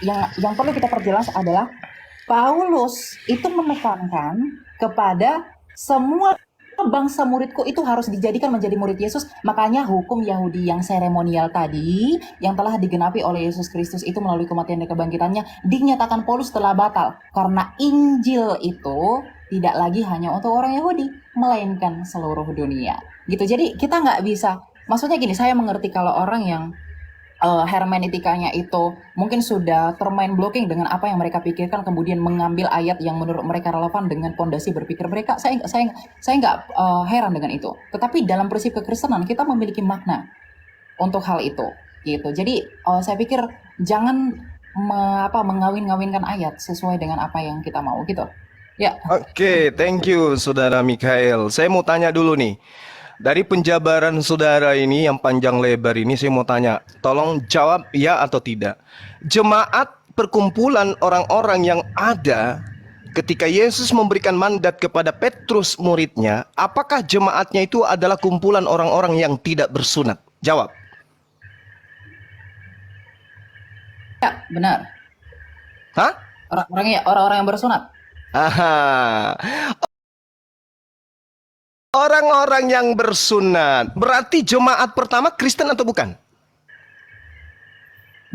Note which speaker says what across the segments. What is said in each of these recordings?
Speaker 1: yang perlu kita perjelas adalah Paulus itu menekankan kepada semua bangsa muridku itu harus dijadikan menjadi murid Yesus. Makanya hukum Yahudi yang seremonial tadi, yang telah digenapi oleh Yesus Kristus itu melalui kematian dan kebangkitannya, dinyatakan Paulus telah batal. Karena Injil itu tidak lagi hanya untuk orang Yahudi, melainkan seluruh dunia. Gitu. Jadi kita nggak bisa, maksudnya gini, saya mengerti kalau orang yang hermeneutikanya itu mungkin sudah termain blocking dengan apa yang mereka pikirkan, kemudian mengambil ayat yang menurut mereka relevan dengan pondasi berpikir mereka. Saya nggak heran dengan itu. Tetapi dalam prinsip kekristenan kita memiliki makna untuk hal itu, gitu. Jadi saya pikir jangan mengawin-ngawinkan ayat sesuai dengan apa yang kita mau, gitu. Ya.
Speaker 2: Oke, thank you Saudara Mikael. Saya mau tanya dulu nih. Dari penjabaran saudara ini yang panjang lebar ini, saya mau tanya, tolong jawab ya atau tidak. Jemaat perkumpulan orang-orang yang ada ketika Yesus memberikan mandat kepada Petrus muridnya, apakah jemaatnya itu adalah kumpulan orang-orang yang tidak bersunat? Jawab.
Speaker 1: Ya, benar.
Speaker 2: Hah?
Speaker 1: Orang-orang yang bersunat.
Speaker 2: Aha. Orang-orang yang bersunat. Berarti jemaat pertama Kristen atau bukan?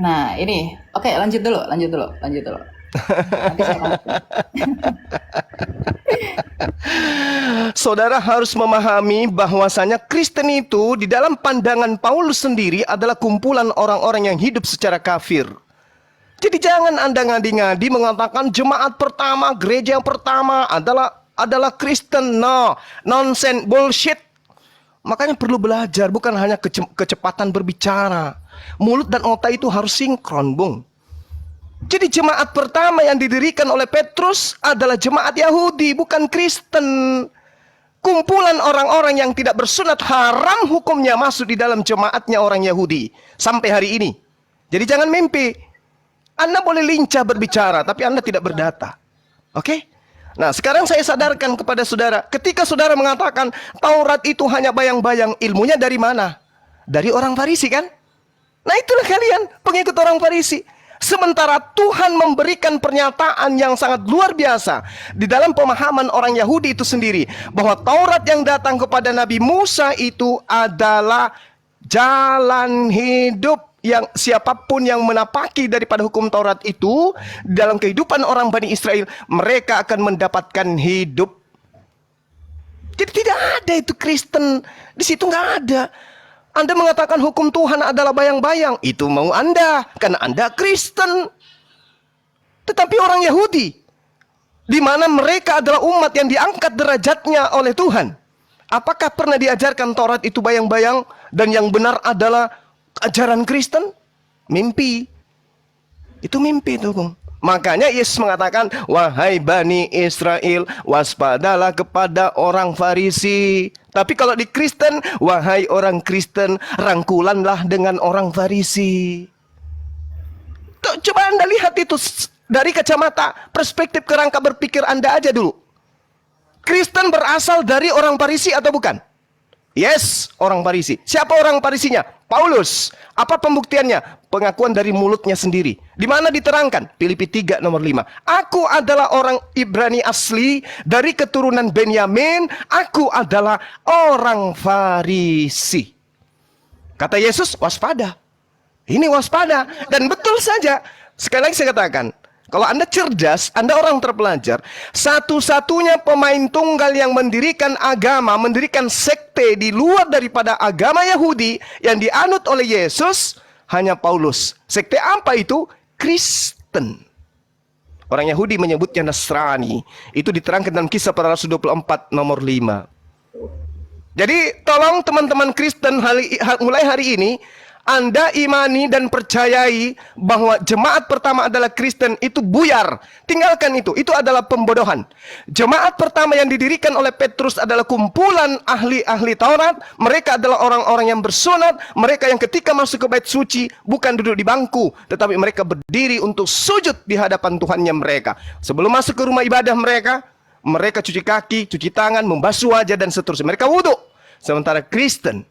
Speaker 1: Nah, ini. Oke, lanjut dulu. Nanti saya lanjut.
Speaker 2: Saudara harus memahami bahwasanya Kristen itu di dalam pandangan Paulus sendiri adalah kumpulan orang-orang yang hidup secara kafir. Jadi jangan Anda ngadi-ngadi mengatakan jemaat pertama, gereja yang pertama adalah Kristen. No, nonsense, bullshit. Makanya perlu belajar, bukan hanya kecepatan berbicara. Mulut dan otak itu harus sinkron, Bung. Jadi jemaat pertama yang didirikan oleh Petrus adalah jemaat Yahudi, bukan Kristen. Kumpulan orang-orang yang tidak bersunat haram hukumnya masuk di dalam jemaatnya orang Yahudi sampai hari ini. Jadi jangan mimpi. Anda boleh lincah berbicara, tapi Anda tidak berdata. Oke? Nah, sekarang saya sadarkan kepada saudara, ketika saudara mengatakan Taurat itu hanya bayang-bayang, ilmunya dari mana? Dari orang Farisi kan? Nah, itulah kalian, pengikut orang Farisi. Sementara Tuhan memberikan pernyataan yang sangat luar biasa di dalam pemahaman orang Yahudi itu sendiri, bahwa Taurat yang datang kepada Nabi Musa itu adalah jalan hidup, yang siapapun yang menapaki daripada hukum Taurat itu dalam kehidupan orang Bani Israel, mereka akan mendapatkan hidup. Jadi tidak ada itu Kristen di situ, nggak ada. Anda mengatakan hukum Tuhan adalah bayang-bayang, itu mau Anda karena Anda Kristen. Tetapi orang Yahudi, di mana mereka adalah umat yang diangkat derajatnya oleh Tuhan, apakah pernah diajarkan Taurat itu bayang-bayang dan yang benar adalah ajaran Kristen? Mimpi. Itu mimpi itu, Bung. Makanya Yesus mengatakan, wahai Bani Israel, waspadalah kepada orang Farisi. Tapi kalau di Kristen, wahai orang Kristen, rangkulanlah dengan orang Farisi. Tuh, coba Anda lihat itu dari kacamata perspektif kerangka berpikir Anda aja dulu. Kristen berasal dari orang Farisi atau bukan? Yes, orang Farisi. Siapa orang Farisinya? Paulus. Apa pembuktiannya? Pengakuan dari mulutnya sendiri. Di mana diterangkan? Filipi 3 nomor 5. Aku adalah orang Ibrani asli dari keturunan Benyamin. Aku adalah orang Farisi. Kata Yesus, waspada. Ini waspada. Dan betul saja. Sekali lagi saya katakan, kalau Anda cerdas, Anda orang terpelajar, satu-satunya pemain tunggal yang mendirikan agama, mendirikan sekte di luar daripada agama Yahudi yang dianut oleh Yesus, hanya Paulus. Sekte apa itu? Kristen. Orang Yahudi menyebutnya Nasrani. Itu diterangkan dalam Kisah Para Rasul 24 nomor 5. Jadi tolong teman-teman Kristen mulai hari ini, Anda imani dan percayai bahwa jemaat pertama adalah Kristen, itu buyar. Tinggalkan itu adalah pembodohan. Jemaat pertama yang didirikan oleh Petrus adalah kumpulan ahli-ahli Taurat. Mereka adalah orang-orang yang bersunat. Mereka yang ketika masuk ke bait suci bukan duduk di bangku, tetapi mereka berdiri untuk sujud di hadapan Tuhannya mereka. Sebelum masuk ke rumah ibadah mereka cuci kaki, cuci tangan, membasuh wajah dan seterusnya. Mereka wudhu. Sementara Kristen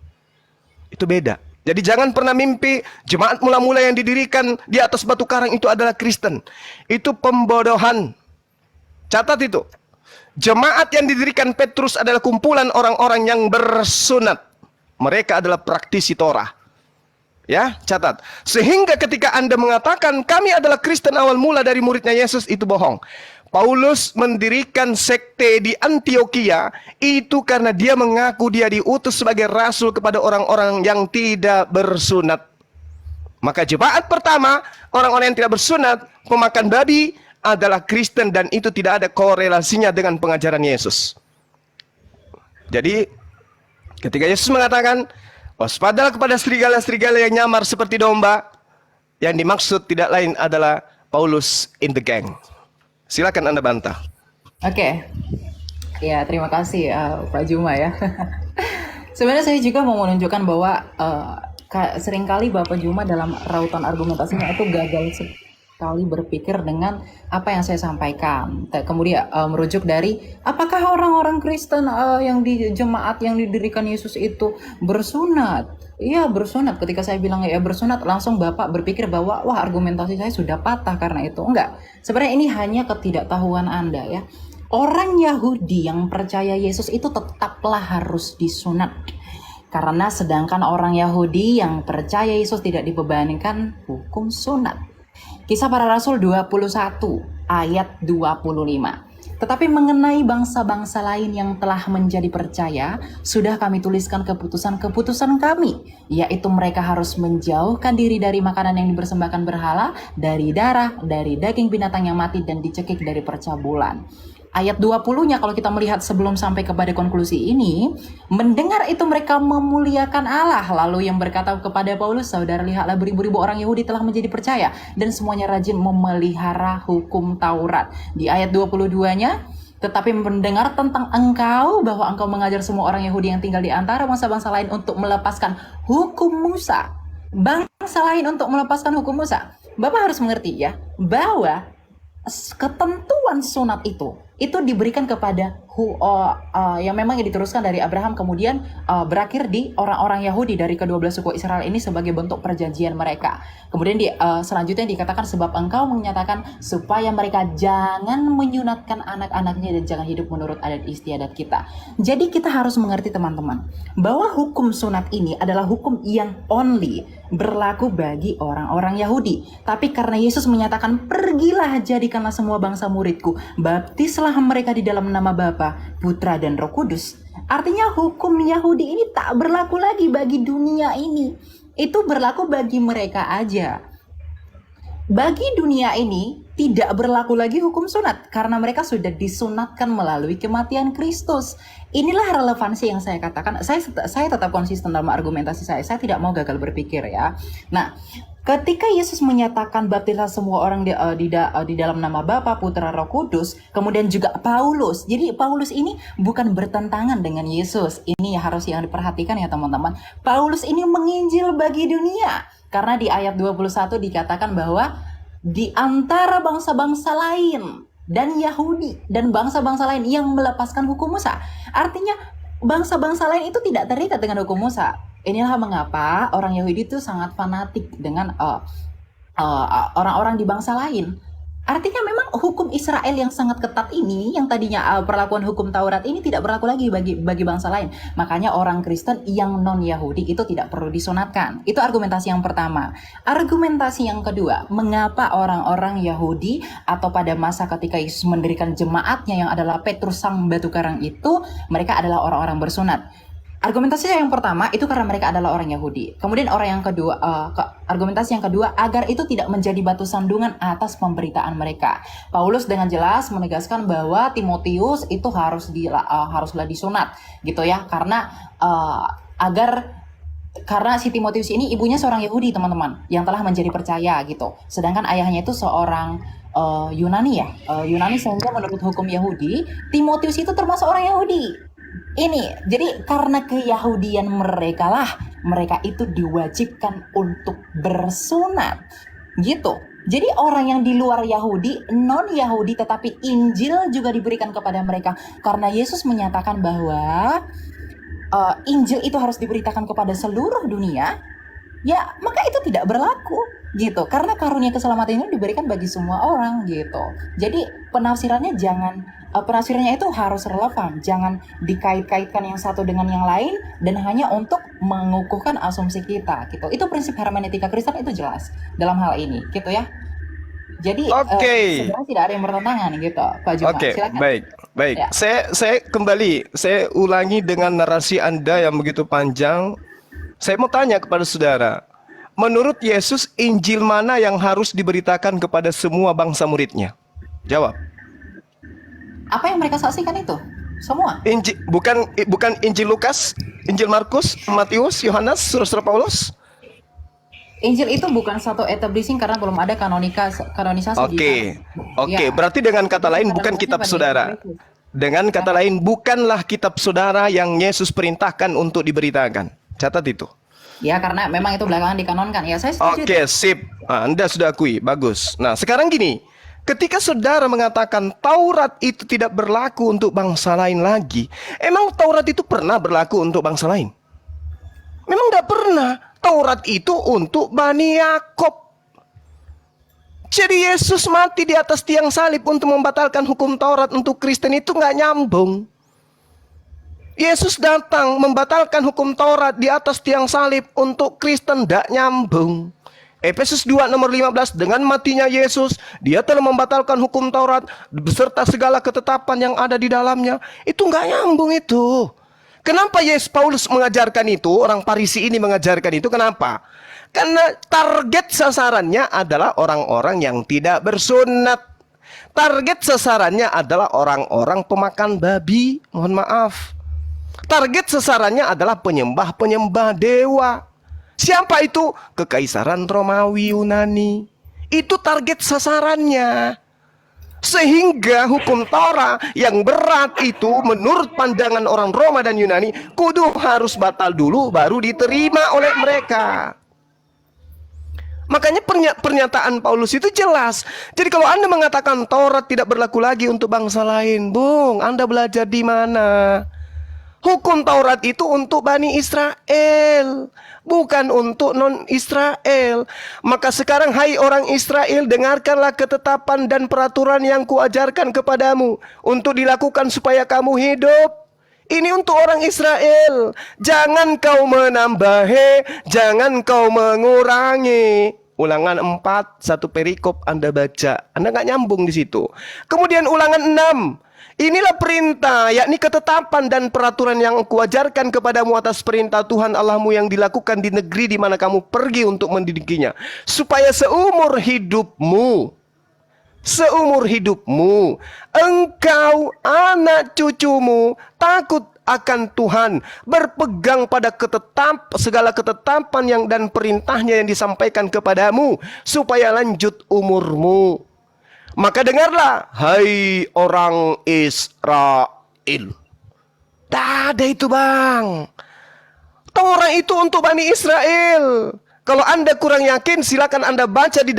Speaker 2: itu beda. Jadi jangan pernah mimpi jemaat mula-mula yang didirikan di atas batu karang itu adalah Kristen. Itu pembodohan. Catat itu. Jemaat yang didirikan Petrus adalah kumpulan orang-orang yang bersunat. Mereka adalah praktisi Torah. Ya, catat. Sehingga ketika Anda mengatakan kami adalah Kristen awal mula dari muridnya Yesus, itu bohong. Paulus mendirikan sekte di Antioquia itu karena dia mengaku dia diutus sebagai rasul kepada orang-orang yang tidak bersunat. Maka jemaat pertama, orang-orang yang tidak bersunat, pemakan babi, adalah Kristen, dan itu tidak ada korelasinya dengan pengajaran Yesus. Jadi ketika Yesus mengatakan waspadalah kepada serigala-serigala yang nyamar seperti domba, yang dimaksud tidak lain adalah Paulus in the gang. Silakan Anda bantah.
Speaker 1: Oke. Ya, terima kasih Pak Juma ya. Sebenarnya saya juga mau menunjukkan bahwa seringkali Bapak Juma dalam rautan argumentasinya itu gagal sekali berpikir dengan apa yang saya sampaikan. Kemudian merujuk dari apakah orang-orang Kristen yang di jemaat yang didirikan Yesus itu bersunat? Iya, bersunat. Ketika saya bilang ya bersunat, langsung Bapak berpikir bahwa wah, argumentasi saya sudah patah karena itu. Enggak. Sebenarnya ini hanya ketidaktahuan Anda ya. Orang Yahudi yang percaya Yesus itu tetaplah harus disunat. Karena sedangkan orang Yahudi yang percaya Yesus tidak dibebankan hukum sunat. Kisah Para Rasul 21 ayat 25. Tetapi mengenai bangsa-bangsa lain yang telah menjadi percaya, sudah kami tuliskan keputusan-keputusan kami, yaitu mereka harus menjauhkan diri dari makanan yang dipersembahkan berhala, dari darah, dari daging binatang yang mati, dan dicekik dari percabulan. Ayat 20-nya kalau kita melihat sebelum sampai kepada konklusi ini, mendengar itu mereka memuliakan Allah. Lalu yang berkata kepada Paulus, saudara lihatlah beribu-ribu orang Yahudi telah menjadi percaya dan semuanya rajin memelihara hukum Taurat. Di ayat 22-nya, tetapi mendengar tentang engkau bahwa engkau mengajar semua orang Yahudi yang tinggal di antara bangsa-bangsa lain untuk melepaskan hukum Musa. Bangsa lain untuk melepaskan hukum Musa. Bapak harus mengerti ya, bahwa ketentuan sunat itu diberikan kepada yang memang diteruskan dari Abraham, kemudian berakhir di orang-orang Yahudi dari kedua belah suku Israel ini sebagai bentuk perjanjian mereka. Kemudian selanjutnya dikatakan sebab engkau menyatakan supaya mereka jangan menyunatkan anak-anaknya dan jangan hidup menurut adat istiadat kita. Jadi kita harus mengerti teman-teman bahwa hukum sunat ini adalah hukum yang only berlaku bagi orang-orang Yahudi. Tapi karena Yesus menyatakan pergilah jadikanlah semua bangsa muridku, baptislah mereka di dalam nama Bapa, Putra dan Roh Kudus. Artinya hukum Yahudi ini tak berlaku lagi bagi dunia ini. Itu berlaku bagi mereka aja. Bagi dunia ini tidak berlaku lagi hukum sunat karena mereka sudah disunatkan melalui kematian Kristus. Inilah relevansi yang saya katakan. Saya tetap konsisten dalam argumentasi saya. Saya tidak mau gagal berpikir ya. Nah, ketika Yesus menyatakan baptislah semua orang di dalam nama Bapa, Putra, Roh Kudus, kemudian juga Paulus. Jadi Paulus ini bukan bertentangan dengan Yesus. Ini harus yang diperhatikan ya teman-teman. Paulus ini menginjil bagi dunia. Karena di ayat 21 dikatakan bahwa di antara bangsa-bangsa lain dan Yahudi dan bangsa-bangsa lain yang melepaskan hukum Musa. Artinya bangsa-bangsa lain itu tidak terikat dengan hukum Musa. Inilah mengapa orang Yahudi itu sangat fanatik dengan orang-orang di bangsa lain. Artinya memang hukum Israel yang sangat ketat ini, yang tadinya perlakuan hukum Taurat ini tidak berlaku lagi bagi bangsa lain. Makanya orang Kristen yang non-Yahudi itu tidak perlu disunatkan. Itu argumentasi yang pertama. Argumentasi yang kedua, mengapa orang-orang Yahudi atau pada masa ketika Yesus mendirikan jemaatnya yang adalah Petrus sang batu karang itu, mereka adalah orang-orang bersunat. Argumentasi yang pertama itu karena mereka adalah orang Yahudi. Kemudian argumentasi yang kedua agar itu tidak menjadi batu sandungan atas pemberitaan mereka. Paulus dengan jelas menegaskan bahwa Timotius itu haruslah disunat, gitu ya, karena si Timotius ini ibunya seorang Yahudi teman-teman yang telah menjadi percaya gitu. Sedangkan ayahnya itu seorang Yunani ya, Yunani, sehingga menurut hukum Yahudi Timotius itu termasuk orang Yahudi. Ini jadi karena keyahudian mereka itu diwajibkan untuk bersunat gitu. Jadi orang yang di luar Yahudi, non Yahudi, tetapi Injil juga diberikan kepada mereka karena Yesus menyatakan bahwa Injil itu harus diberitakan kepada seluruh dunia. ya maka itu tidak berlaku gitu, karena karunia keselamatan itu diberikan bagi semua orang gitu. Jadi penafsirannya itu harus relevan, jangan dikait-kaitkan yang satu dengan yang lain dan hanya untuk mengukuhkan asumsi kita gitu. Itu prinsip hermeneutika Kristen, itu jelas dalam hal ini gitu ya. Jadi
Speaker 2: Oke.
Speaker 1: sebenarnya tidak ada yang bertentangan gitu, Pak Juma.
Speaker 2: Oke,
Speaker 1: Silakan.
Speaker 2: baik.
Speaker 1: Ya.
Speaker 2: Saya ulangi dengan narasi Anda yang begitu panjang. Saya mau tanya kepada saudara, menurut Yesus, Injil mana yang harus diberitakan kepada semua bangsa muridnya? Jawab.
Speaker 1: Apa yang mereka saksikan itu? Semua.
Speaker 2: Bukan Injil Lukas, Injil Markus, Matius, Yohanes, surat-surat Paulus?
Speaker 1: Injil itu bukan satu establishing karena belum ada kanonisasi
Speaker 2: Oke,
Speaker 1: Ya.
Speaker 2: berarti dengan kata lain
Speaker 1: Itu
Speaker 2: bukan
Speaker 1: adaptasi
Speaker 2: kitab
Speaker 1: pada
Speaker 2: saudara.
Speaker 1: Yesus.
Speaker 2: Dengan kata lain, bukanlah kitab saudara yang Yesus perintahkan untuk diberitakan. Catat itu.
Speaker 1: Ya, karena memang itu belakangan dikanonkan. Ya, saya setuju.
Speaker 2: Oke, sip. Anda sudah akui, bagus. Nah, sekarang gini, ketika saudara mengatakan Taurat itu tidak berlaku untuk bangsa lain lagi, emang Taurat itu pernah berlaku untuk bangsa lain? Memang tidak pernah. Taurat itu untuk Bani Yakob. Jadi Yesus mati di atas tiang salib untuk membatalkan hukum Taurat untuk Kristen itu nggak nyambung. Yesus datang membatalkan hukum Taurat di atas tiang salib untuk Kristen, tidak nyambung. Efesus 2 nomor 15, dengan matinya Yesus, dia telah membatalkan hukum Taurat beserta segala ketetapan yang ada di dalamnya. Itu nggak nyambung itu. Kenapa Paulus mengajarkan itu? Orang Farisi ini mengajarkan itu. Kenapa? Karena target sasarannya adalah orang-orang yang tidak bersunat. Target sasarannya adalah orang-orang pemakan babi. Mohon maaf. Target sasarannya adalah penyembah-penyembah dewa. Siapa itu? Kekaisaran Romawi Yunani. Itu target sasarannya. Sehingga hukum Torah yang berat itu menurut pandangan orang Roma dan Yunani kudu harus batal dulu baru diterima oleh mereka. Makanya pernyataan Paulus itu jelas. Jadi kalau Anda mengatakan Taurat tidak berlaku lagi untuk bangsa lain, Bung, Anda belajar di mana? Hukum Taurat itu untuk Bani Israel, bukan untuk non-Israel. Maka sekarang, hai orang Israel, dengarkanlah ketetapan dan peraturan yang kuajarkan kepadamu untuk dilakukan supaya kamu hidup. Ini untuk orang Israel. Jangan kau menambahi, jangan kau mengurangi. Ulangan 4, satu perikop Anda baca. Anda nggak nyambung di situ. Kemudian ulangan 6. Inilah perintah, yakni ketetapan dan peraturan yang kuajarkan kepadamu atas perintah Tuhan Allahmu yang dilakukan di negeri di mana kamu pergi untuk mendidikinya. Supaya seumur hidupmu, engkau, anak cucumu, takut akan Tuhan, berpegang pada segala ketetapan yang dan perintahnya yang disampaikan kepadamu, supaya lanjut umurmu. Maka dengarlah, hai orang Israel. Tak ada itu, Bang. Taurat itu untuk Bani Israel. Kalau Anda kurang yakin, silakan Anda baca di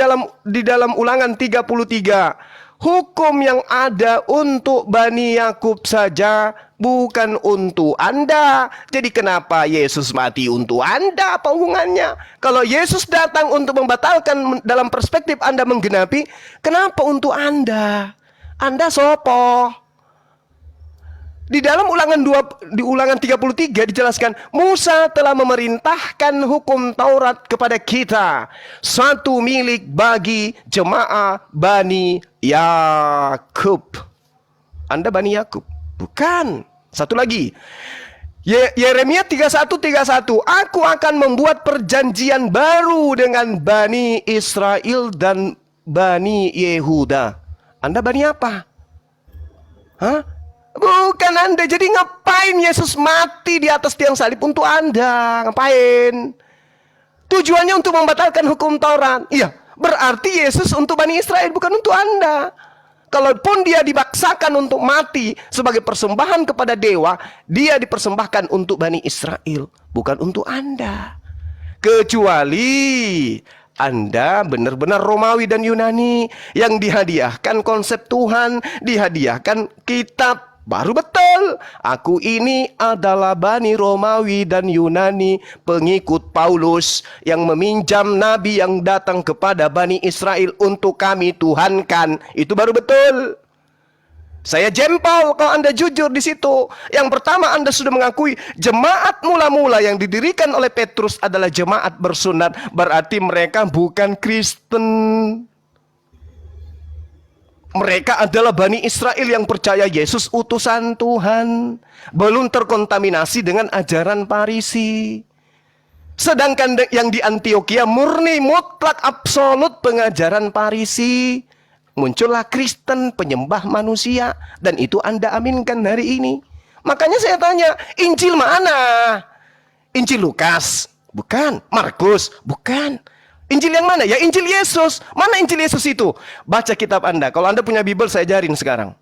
Speaker 2: dalam Ulangan 33. Hukum yang ada untuk Bani Yakub saja, bukan untuk Anda. Jadi kenapa Yesus mati untuk Anda? Apa hubungannya? Kalau Yesus datang untuk membatalkan dalam perspektif Anda menggenapi, kenapa untuk Anda? Anda sopo? Di dalam di Ulangan 33 dijelaskan, Musa telah memerintahkan hukum Taurat kepada kita, satu milik bagi jemaah Bani Yakub. Anda Bani Yakub? Bukan. Satu lagi. Yeremia 31:31, aku akan membuat perjanjian baru dengan Bani Israel dan Bani Yehuda. Anda Bani apa? Hah? Bukan Anda. Jadi ngapain Yesus mati di atas tiang salib untuk Anda? Ngapain? Tujuannya untuk membatalkan hukum Taurat. Iya, berarti Yesus untuk Bani Israel, bukan untuk Anda. Kalaupun dia dibaksakan untuk mati sebagai persembahan kepada dewa, dia dipersembahkan untuk Bani Israel, bukan untuk Anda. Kecuali Anda benar-benar Romawi dan Yunani yang dihadiahkan konsep Tuhan, dihadiahkan kitab Baru betul. Aku ini adalah Bani Romawi dan Yunani, pengikut Paulus yang meminjam nabi yang datang kepada Bani Israel untuk kami tuhankan. Itu baru betul. Saya jempol kalau Anda jujur di situ. Yang pertama, Anda sudah mengakui jemaat mula-mula yang didirikan oleh Petrus adalah jemaat bersunat. Berarti mereka bukan Kristen. Mereka adalah Bani Israel yang percaya Yesus utusan Tuhan, belum terkontaminasi dengan ajaran Farisi. Sedangkan yang di Antioquia murni mutlak absolut pengajaran Farisi. Muncullah Kristen penyembah manusia, dan itu Anda aminkan hari ini. Makanya saya tanya, Injil mana? Injil Lukas? Bukan. Markus? Bukan. Injil yang mana? Ya Injil Yesus. Mana Injil Yesus itu? Baca kitab Anda. Kalau Anda punya Bible, saya ajarin sekarang.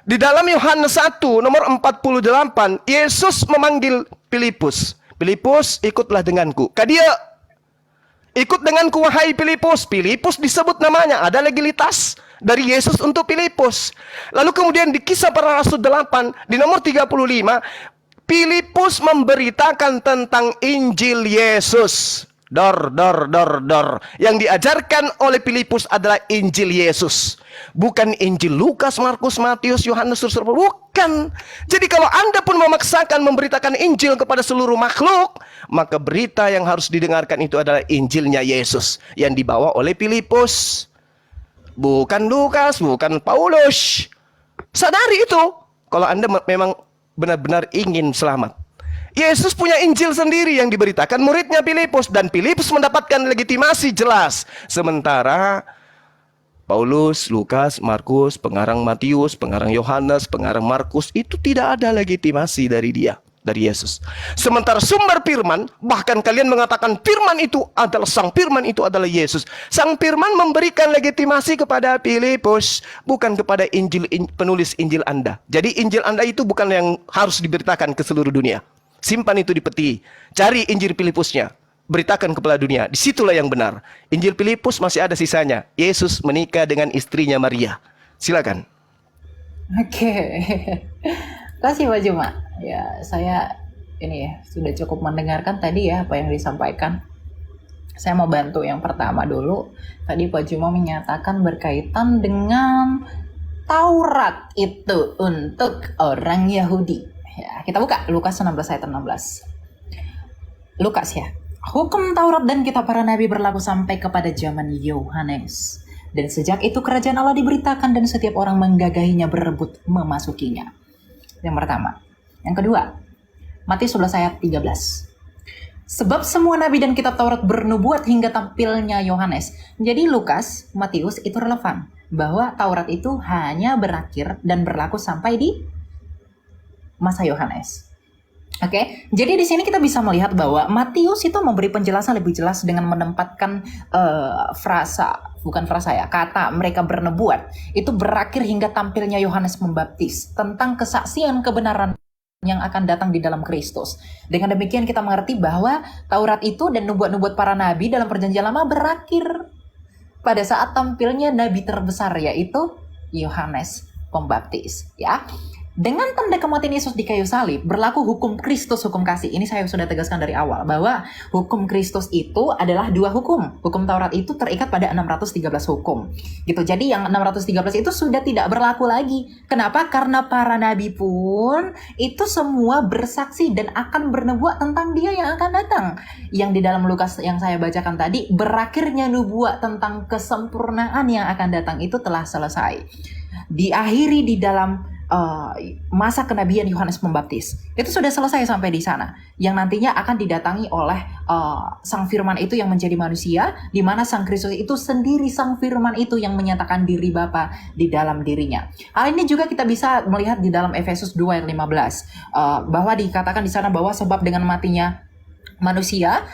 Speaker 2: Di dalam Yohanes 1 nomor 48, Yesus memanggil Filipus. Filipus, ikutlah denganku. Kadia, ikut denganku wahai Filipus. Filipus disebut namanya. Ada legalitas dari Yesus untuk Filipus. Lalu kemudian di Kisah Para Rasul 8 di nomor 35, Filipus memberitakan tentang Injil Yesus. Yang diajarkan oleh Filipus adalah Injil Yesus, bukan Injil Lukas, Markus, Matius, Yohanes, bukan. Jadi kalau Anda pun memaksakan memberitakan Injil kepada seluruh makhluk, maka berita yang harus didengarkan itu adalah Injilnya Yesus yang dibawa oleh Filipus, bukan Lukas, bukan Paulus. Sadari itu kalau Anda memang benar-benar ingin selamat. Yesus punya Injil sendiri yang diberitakan muridnya Filipus, dan Filipus mendapatkan legitimasi jelas. Sementara Paulus, Lukas, Markus, pengarang Matius, pengarang Yohanes, pengarang Markus itu tidak ada legitimasi dari dia, dari Yesus. Sementara sumber firman, bahkan kalian mengatakan firman itu adalah sang firman itu adalah Yesus. Sang firman memberikan legitimasi kepada Filipus, bukan kepada penulis Injil Anda. Jadi Injil Anda itu bukan yang harus diberitakan ke seluruh dunia. Simpan itu di peti. Cari Injil Filipusnya. Beritakan kepada dunia. Disitulah yang benar. Injil Filipus masih ada sisanya. Yesus menikah dengan istrinya Maria. Silakan.
Speaker 1: Oke. Kasih Pak Juma. Ya, saya ini ya sudah cukup mendengarkan tadi ya apa yang disampaikan. Saya mau bantu yang pertama dulu. Tadi Pak Juma menyatakan berkaitan dengan Taurat itu untuk orang Yahudi. Ya, kita buka Lukas 16 ayat 16. Lukas ya. Hukum Taurat dan kitab para nabi berlaku sampai kepada zaman Yohanes. Dan sejak itu kerajaan Allah diberitakan dan setiap orang menggagahinya berebut memasukinya. Yang pertama. Yang kedua, Matius 11 ayat 13. Sebab semua nabi dan kitab Taurat bernubuat hingga tampilnya Yohanes. Jadi Lukas, Matius itu relevan. Bahwa Taurat itu hanya berakhir dan berlaku sampai di masa Yohanes. Oke, jadi di sini kita bisa melihat bahwa Matius itu memberi penjelasan lebih jelas dengan menempatkan kata mereka bernubuat itu berakhir hingga tampilnya Yohanes Pembaptis tentang kesaksian kebenaran yang akan datang di dalam Kristus. Dengan demikian kita mengerti bahwa Taurat itu dan nubuat-nubuat para nabi dalam Perjanjian Lama berakhir pada saat tampilnya nabi terbesar, yaitu Yohanes Pembaptis, ya. Dengan tanda kematian Yesus di kayu salib, berlaku hukum Kristus, hukum kasih. Ini saya sudah tegaskan dari awal, bahwa hukum Kristus itu adalah dua hukum. Hukum Taurat itu terikat pada 613 hukum. Gitu. Jadi yang 613 itu sudah tidak berlaku lagi. Kenapa? Karena para nabi pun itu semua bersaksi dan akan bernubuat tentang dia yang akan datang. Yang di dalam Lukas yang saya bacakan tadi, berakhirnya nubuat tentang kesempurnaan yang akan datang itu telah selesai. Diakhiri di dalam masa kenabian Yohanes Pembaptis. Itu sudah selesai sampai di sana. Yang nantinya akan didatangi oleh Sang Firman itu yang menjadi manusia, di mana Sang Kristus itu sendiri Sang Firman itu yang menyatakan diri Bapa di dalam dirinya. Hal ini juga kita bisa melihat di dalam Efesus 2 ayat 15. Bahwa dikatakan di sana bahwa sebab dengan matinya manusia,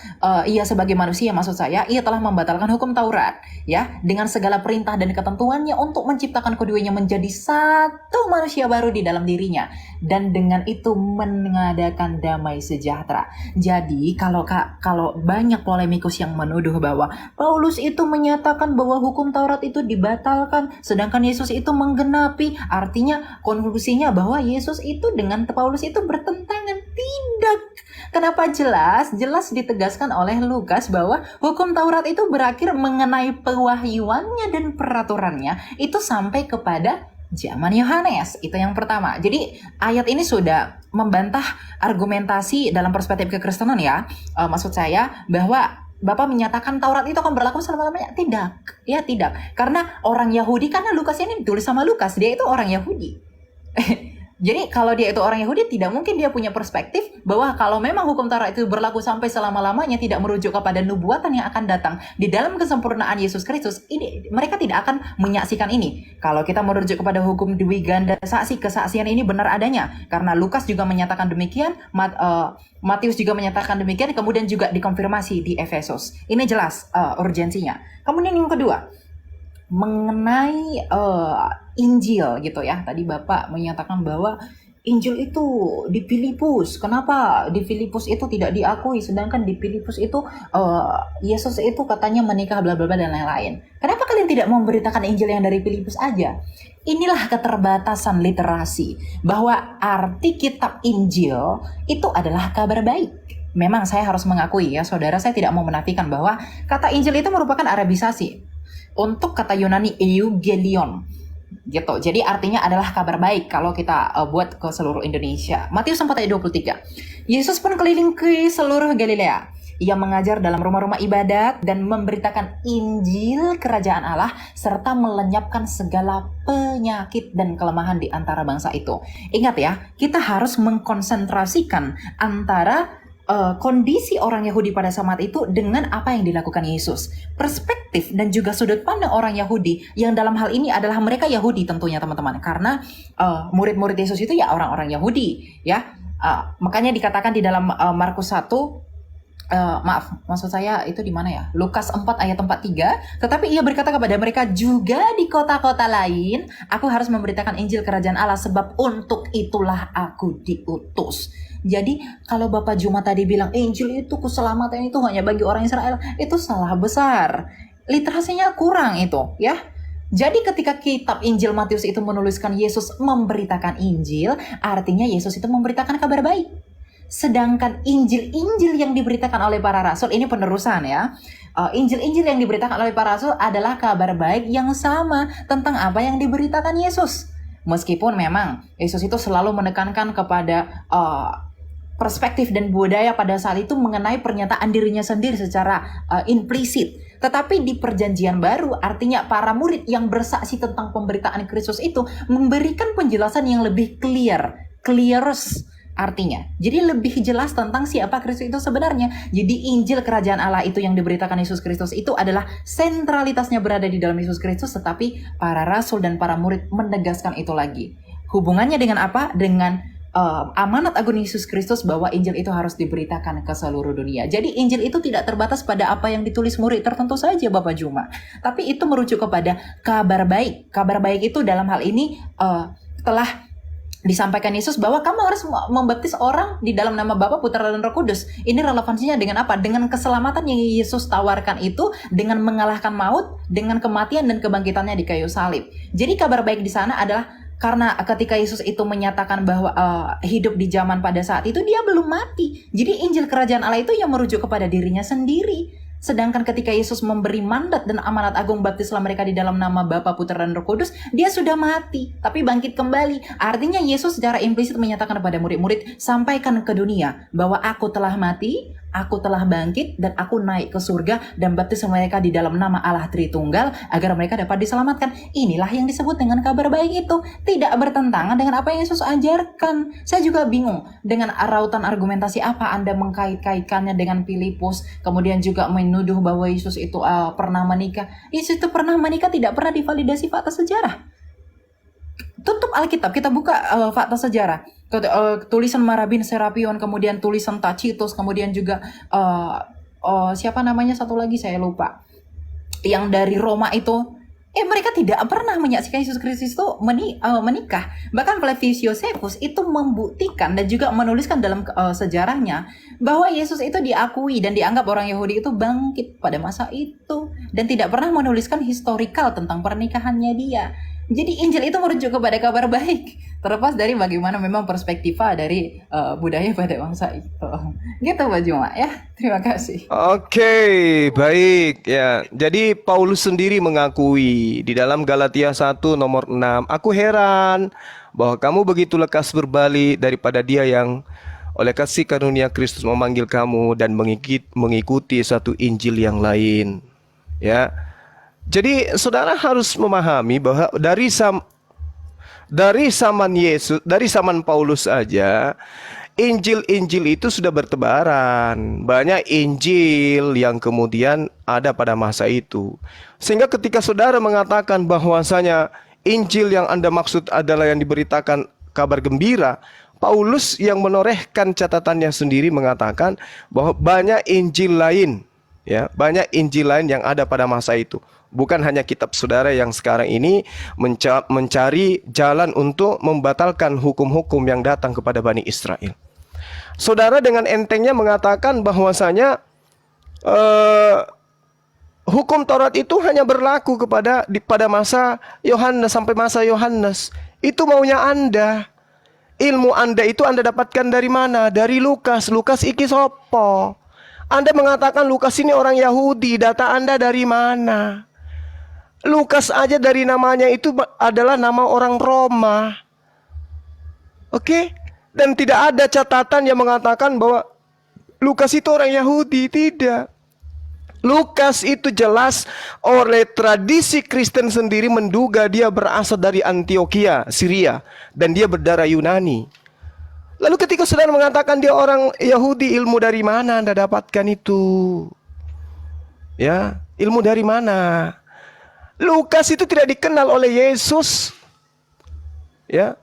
Speaker 1: ia sebagai manusia maksud saya, ia telah membatalkan hukum Taurat ya dengan segala perintah dan ketentuannya untuk menciptakan keduanya menjadi satu manusia baru di dalam dirinya dan dengan itu mengadakan damai sejahtera. Jadi kalau banyak polemikus yang menuduh bahwa Paulus itu menyatakan bahwa hukum Taurat itu dibatalkan sedangkan Yesus itu menggenapi, artinya konklusinya bahwa Yesus itu dengan Paulus itu bertentangan. Tidak. Kenapa jelas ditegaskan oleh Lukas bahwa hukum Taurat itu berakhir mengenai pewahyuannya dan peraturannya itu sampai kepada zaman Yohanes. Itu yang pertama. Jadi ayat ini sudah membantah argumentasi dalam perspektif kekristenan ya. Maksud saya bahwa Bapak menyatakan Taurat itu akan berlaku selama-lamanya. Tidak. Ya tidak. Karena orang Yahudi, karena Lukas ini ditulis sama Lukas, dia itu orang Yahudi. Jadi kalau dia itu orang Yahudi, tidak mungkin dia punya perspektif bahwa kalau memang hukum Taurat itu berlaku sampai selama-lamanya, tidak merujuk kepada nubuatan yang akan datang di dalam kesempurnaan Yesus Kristus, ini mereka tidak akan menyaksikan ini. Kalau kita merujuk kepada hukum dwi ganda saksi, kesaksian ini benar adanya. Karena Lukas juga menyatakan demikian, Matius juga menyatakan demikian, kemudian juga dikonfirmasi di Efesus. Ini jelas urgensinya. Kemudian yang kedua, mengenai Injil gitu ya. Tadi Bapak menyatakan bahwa Injil itu di Filipus. Kenapa di Filipus itu tidak diakui sedangkan di Filipus itu Yesus itu katanya menikah bla bla bla dan lain-lain. Kenapa kalian tidak memberitakan Injil yang dari Filipus aja? Inilah keterbatasan literasi bahwa arti kitab Injil itu adalah kabar baik. Memang saya harus mengakui ya, saudara, saya tidak mau menafikan bahwa kata Injil itu merupakan Arabisasi untuk kata Yunani Eugelion gitu. Jadi artinya adalah kabar baik kalau kita buat ke seluruh Indonesia. Matius 4 ayat 23. Yesus pun keliling ke seluruh Galilea. Ia mengajar dalam rumah-rumah ibadat dan memberitakan Injil kerajaan Allah serta melenyapkan segala penyakit dan kelemahan di antara bangsa itu. Ingat ya, kita harus mengkonsentrasikan antara kondisi orang Yahudi pada saat itu dengan apa yang dilakukan Yesus. Perspektif dan juga sudut pandang orang Yahudi yang dalam hal ini adalah mereka Yahudi tentunya teman-teman. Karena murid-murid Yesus itu ya orang-orang Yahudi ya. Makanya dikatakan di dalam Markus 1, maksud saya itu di mana ya? Lukas 4 ayat 43. Tetapi ia berkata kepada mereka, juga di kota-kota lain aku harus memberitakan Injil kerajaan Allah sebab untuk itulah aku diutus. Jadi kalau Bapak Juma tadi bilang Injil itu keselamatan itu hanya bagi orang Israel, itu salah besar. Literasinya kurang itu ya. Jadi ketika kitab Injil Matius itu menuliskan Yesus memberitakan Injil, artinya Yesus itu memberitakan kabar baik. Sedangkan Injil-Injil yang diberitakan oleh para rasul, ini penerusan ya. Injil-Injil yang diberitakan oleh para rasul adalah kabar baik yang sama tentang apa yang diberitakan Yesus. Meskipun memang Yesus itu selalu menekankan kepada perspektif dan budaya pada saat itu mengenai pernyataan dirinya sendiri secara implisit. Tetapi di perjanjian baru, artinya para murid yang bersaksi tentang pemberitaan Kristus itu memberikan penjelasan yang lebih clearest artinya. Jadi lebih jelas tentang siapa Kristus itu sebenarnya. Jadi Injil kerajaan Allah itu yang diberitakan Yesus Kristus itu adalah sentralitasnya berada di dalam Yesus Kristus, tetapi para rasul dan para murid menegaskan itu lagi. Hubungannya dengan apa? Dengan amanat agung Yesus Kristus bahwa Injil itu harus diberitakan ke seluruh dunia. Jadi Injil itu tidak terbatas pada apa yang ditulis murid tertentu saja Bapak Juma. Tapi itu merujuk kepada kabar baik. Kabar baik itu dalam hal ini telah disampaikan Yesus bahwa kamu harus membaptis orang di dalam nama Bapa, Putra dan Roh Kudus. Ini relevansinya dengan apa? Dengan keselamatan yang Yesus tawarkan itu dengan mengalahkan maut, dengan kematian dan kebangkitannya di kayu salib. Jadi kabar baik di sana adalah karena ketika Yesus itu menyatakan bahwa hidup di zaman pada saat itu dia belum mati. Jadi Injil kerajaan Allah itu yang merujuk kepada dirinya sendiri. Sedangkan ketika Yesus memberi mandat dan amanat agung baptislah mereka di dalam nama Bapa, Putra dan Roh Kudus, dia sudah mati tapi bangkit kembali. Artinya Yesus secara implisit menyatakan kepada murid-murid, sampaikan ke dunia bahwa aku telah mati, aku telah bangkit dan aku naik ke surga dan baptis mereka di dalam nama Allah Tritunggal agar mereka dapat diselamatkan. Inilah yang disebut dengan kabar baik itu. Tidak bertentangan dengan apa yang Yesus ajarkan. Saya juga bingung dengan rautan argumentasi apa Anda mengkait-kaitkannya dengan Filipus, kemudian juga menuduh bahwa Yesus itu pernah menikah. Yesus itu pernah menikah tidak pernah divalidasi fakta sejarah. tutup Alkitab, kita buka fakta sejarah. Tulisan Marabin Serapion, kemudian tulisan Tacitus, kemudian juga siapa namanya satu lagi saya lupa, yang dari Roma itu, mereka tidak pernah menyaksikan Yesus Kristus itu menikah. Bahkan Flavius Josephus itu membuktikan dan juga menuliskan dalam sejarahnya bahwa Yesus itu diakui dan dianggap orang Yahudi itu bangkit pada masa itu, dan tidak pernah menuliskan historikal tentang pernikahannya dia. Jadi Injil itu merujuk kepada kabar baik, terlepas dari bagaimana memang perspektiva dari budaya pada masa itu. Gitu Pak Juma ya. Terima kasih.
Speaker 2: Oke, baik ya. Jadi Paulus sendiri mengakui di dalam Galatia 1 nomor 6, aku heran bahwa kamu begitu lekas berbalik daripada dia yang oleh kasih karunia Kristus memanggil kamu dan mengikuti satu Injil yang lain. Ya. Jadi saudara harus memahami bahwa dari zaman Paulus saja Injil-Injil itu sudah bertebaran. Banyak Injil yang kemudian ada pada masa itu. Sehingga ketika saudara mengatakan bahwasanya Injil yang Anda maksud adalah yang diberitakan kabar gembira, Paulus yang menorehkan catatannya sendiri mengatakan bahwa banyak Injil lain, ya, banyak Injil lain yang ada pada masa itu. Bukan hanya kitab saudara yang sekarang ini mencari jalan untuk membatalkan hukum-hukum yang datang kepada Bani Israel. Saudara dengan entengnya mengatakan bahwasanya hukum Taurat itu hanya berlaku pada masa Yohanes sampai masa Yohanes. Itu maunya Anda. Ilmu Anda itu Anda dapatkan dari mana? Dari Lukas. Lukas iki sopo? Anda mengatakan Lukas ini orang Yahudi. Data Anda dari mana? Lukas aja dari namanya itu adalah nama orang Roma. Oke? Dan tidak ada catatan yang mengatakan bahwa Lukas itu orang Yahudi. Tidak. Lukas itu jelas oleh tradisi Kristen sendiri menduga dia berasal dari Antioquia, Syria, dan dia berdarah Yunani. Lalu ketika saudara mengatakan dia orang Yahudi, ilmu dari mana Anda dapatkan itu? Ya, ilmu dari mana? Lukas itu tidak dikenal oleh Yesus. Ya.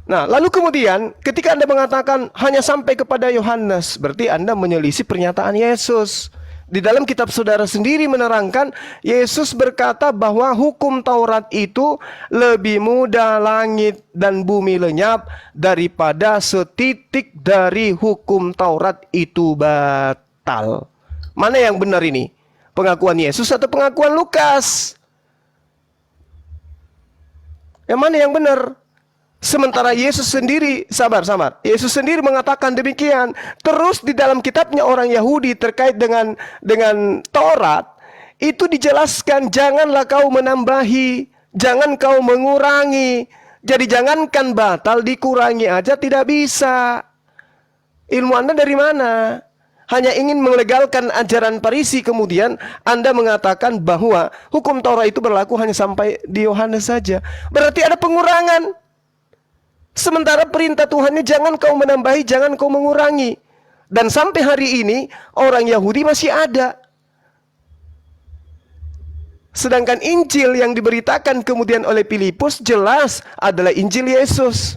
Speaker 2: Nah, lalu kemudian ketika Anda mengatakan hanya sampai kepada Yohanes, berarti Anda menyelisih pernyataan Yesus. Di dalam kitab saudara sendiri menerangkan, Yesus berkata bahwa hukum Taurat itu lebih mudah langit dan bumi lenyap daripada setitik dari hukum Taurat itu batal. Mana yang benar ini? Pengakuan Yesus atau pengakuan Lukas? Yang mana yang benar? Sementara Yesus sendiri, sabar. Yesus sendiri mengatakan demikian. Terus di dalam kitabnya orang Yahudi terkait dengan Taurat, itu dijelaskan janganlah kau menambahi, jangan kau mengurangi. Jadi jangankan batal, dikurangi aja tidak bisa. Ilmu Anda dari mana? Hanya ingin melegalkan ajaran Farisi, kemudian Anda mengatakan bahwa hukum Taurat itu berlaku hanya sampai di Yohanes saja. Berarti ada pengurangan. Sementara perintah Tuhannya jangan kau menambahi, jangan kau mengurangi. Dan sampai hari ini orang Yahudi masih ada. Sedangkan Injil yang diberitakan kemudian oleh Filipus jelas adalah Injil Yesus.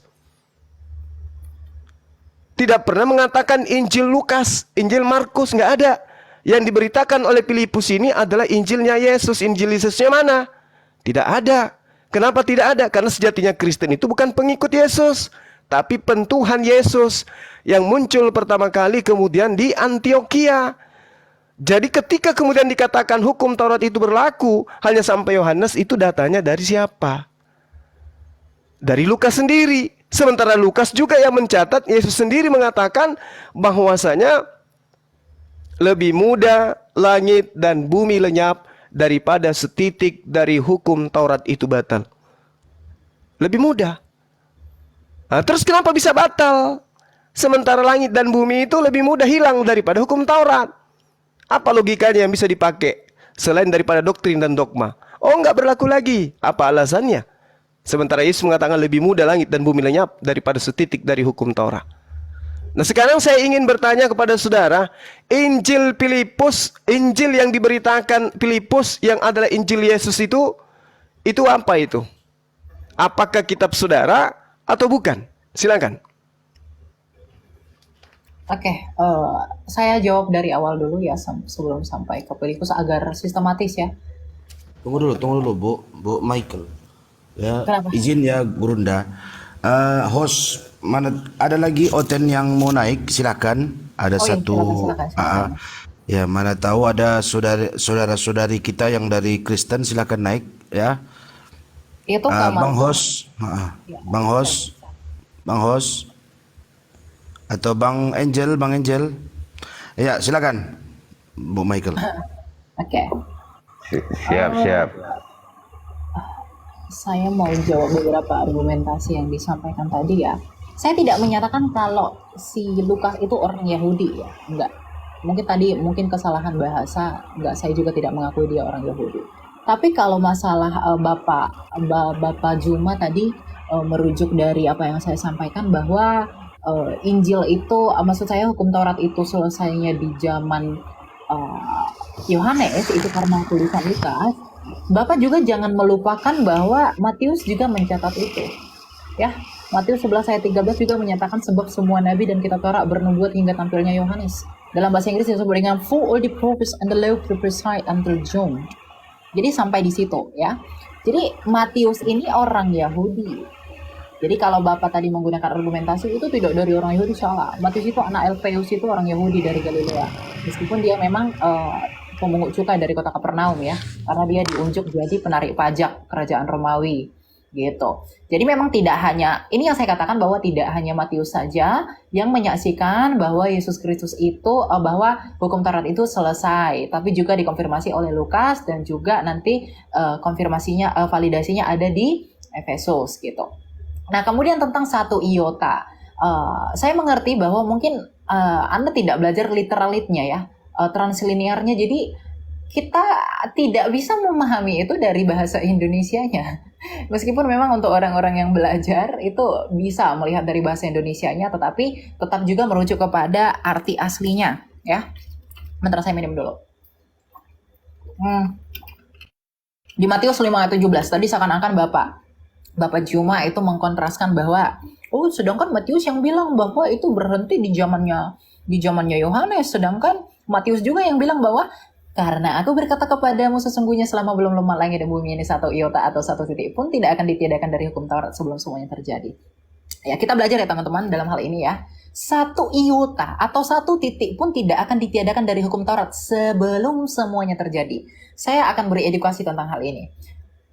Speaker 2: Tidak pernah mengatakan Injil Lukas, Injil Markus, nggak ada. Yang diberitakan oleh Filipus ini adalah Injilnya Yesus. Injil Yesusnya mana? Tidak ada. Kenapa tidak ada? Karena sejatinya Kristen itu bukan pengikut Yesus, tapi pentuhan Yesus yang muncul pertama kali kemudian di Antioquia. Jadi ketika kemudian dikatakan hukum Taurat itu berlaku hanya sampai Yohanes, itu datanya dari siapa? Dari Lukas sendiri. Sementara Lukas juga yang mencatat, Yesus sendiri mengatakan bahwasanya lebih mudah langit dan bumi lenyap daripada setitik dari hukum Taurat itu batal. Lebih mudah. Nah, terus kenapa bisa batal? Sementara langit dan bumi itu lebih mudah hilang daripada hukum Taurat. Apa logikanya yang bisa dipakai selain daripada doktrin dan dogma? Oh, enggak berlaku lagi. Apa alasannya? Sementara Yesus mengatakan lebih mudah langit dan bumi lenyap daripada setitik dari hukum Taurat. Nah, sekarang saya ingin bertanya kepada saudara, Injil Filipus, Injil yang diberitakan Filipus yang adalah Injil Yesus itu apa itu? Apakah kitab saudara atau bukan? Silakan.
Speaker 1: Oke, saya jawab dari awal dulu ya sebelum sampai ke Filipus agar sistematis ya.
Speaker 3: Tunggu dulu, Bu Michael. Ya,
Speaker 1: Kenapa?
Speaker 3: izin ya, Gurunda. Host, mana ada lagi Oten yang mau naik? Silakan. Ada
Speaker 1: Oh iya,
Speaker 3: satu.
Speaker 1: silakan.
Speaker 3: Ya, mana tahu ada saudara-saudari kita yang dari Kristen, silakan naik ya.
Speaker 1: Itu
Speaker 3: Bang
Speaker 1: Marco.
Speaker 3: Host,
Speaker 1: Ya,
Speaker 3: Bang Host, Bang Host, atau Bang Angel. Ya, silakan, Bu Michael.
Speaker 1: Oke.
Speaker 4: Siap.
Speaker 1: Saya mau jawab beberapa argumentasi yang disampaikan tadi ya. Saya tidak menyatakan kalau si Lukas itu orang Yahudi ya, enggak. Mungkin kesalahan bahasa, enggak. Saya juga tidak mengakui dia orang Yahudi. Tapi kalau masalah Bapak Juma tadi merujuk dari apa yang saya sampaikan bahwa Injil itu, maksud saya hukum Taurat itu selesainya di zaman Yohanes itu karena tulisan Lukas. Bapak juga jangan melupakan bahwa Matius juga mencatat itu. Ya, Matius 11 ayat 13 juga menyatakan sebab semua nabi dan kitab Taurat bernubuat hingga tampilnya Yohanes. Dalam bahasa Inggris disebut dengan for all the prophets and the law prophesied until John. Jadi sampai di situ ya. Jadi Matius ini orang Yahudi. Jadi kalau Bapak tadi menggunakan argumentasi itu tidak dari orang Yahudi, salah. Matius itu anak Alfeus, itu orang Yahudi dari Galilea. Meskipun dia memang pemungut cukai dari kota Kapernaum ya, karena dia diunjuk jadi penarik pajak kerajaan Romawi gitu. Jadi memang tidak hanya, ini yang saya katakan bahwa tidak hanya Matius saja yang menyaksikan bahwa Yesus Kristus itu, bahwa hukum Taurat itu selesai, tapi juga dikonfirmasi oleh Lukas dan juga nanti konfirmasinya, validasinya ada di Efesus gitu. Nah, kemudian tentang satu iota, saya mengerti bahwa mungkin Anda tidak belajar literalitnya ya, translinearnya. Jadi kita tidak bisa memahami itu dari bahasa Indonesianya. Meskipun memang untuk orang-orang yang belajar itu bisa melihat dari bahasa Indonesianya, tetapi tetap juga merujuk kepada arti aslinya ya. Bentar, saya minum dulu. Di Matius 5 ayat 17 tadi seakan-akan Bapak Juma itu mengkontraskan bahwa sedangkan Matius yang bilang bahwa itu berhenti di zamannya Yohanes, sedangkan Matius juga yang bilang bahwa karena aku berkata kepadamu sesungguhnya selama belum lemah langit dan bumi ini satu iota atau satu titik pun tidak akan ditiadakan dari hukum Taurat sebelum semuanya terjadi. Ya, kita belajar ya teman-teman dalam hal ini ya. Satu iota atau satu titik pun tidak akan ditiadakan dari hukum Taurat sebelum semuanya terjadi. Saya akan beri edukasi tentang hal ini.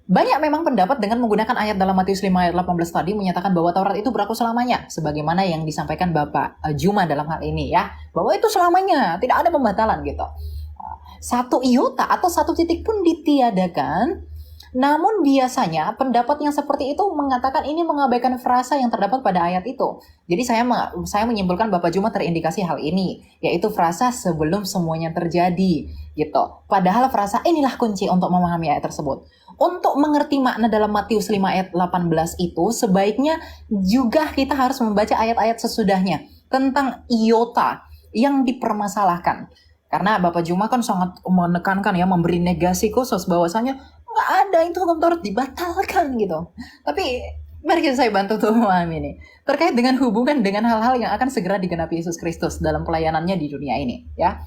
Speaker 1: Banyak memang pendapat dengan menggunakan ayat dalam Matius 5 ayat 18 tadi menyatakan bahwa Taurat itu berlaku selamanya, sebagaimana yang disampaikan Bapak Juma dalam hal ini ya, bahwa itu selamanya, tidak ada pembatalan gitu. Satu iota atau satu titik pun ditiadakan, namun biasanya pendapat yang seperti itu mengatakan ini mengabaikan frasa yang terdapat pada ayat itu. Jadi saya menyimpulkan Bapak Juma terindikasi hal ini, yaitu frasa sebelum semuanya terjadi gitu. Padahal frasa inilah kunci untuk memahami ayat tersebut. Untuk mengerti makna dalam Matius 5 ayat 18 itu, sebaiknya juga kita harus membaca ayat-ayat sesudahnya tentang iota yang dipermasalahkan. Karena Bapak Juma kan sangat menekankan ya, memberi negasi khusus bahwasanya nggak ada itu hukum Taurat dibatalkan gitu. Tapi mari saya bantu untuk memahami ini. Terkait dengan hubungan dengan hal-hal yang akan segera digenapi Yesus Kristus dalam pelayanannya di dunia ini ya.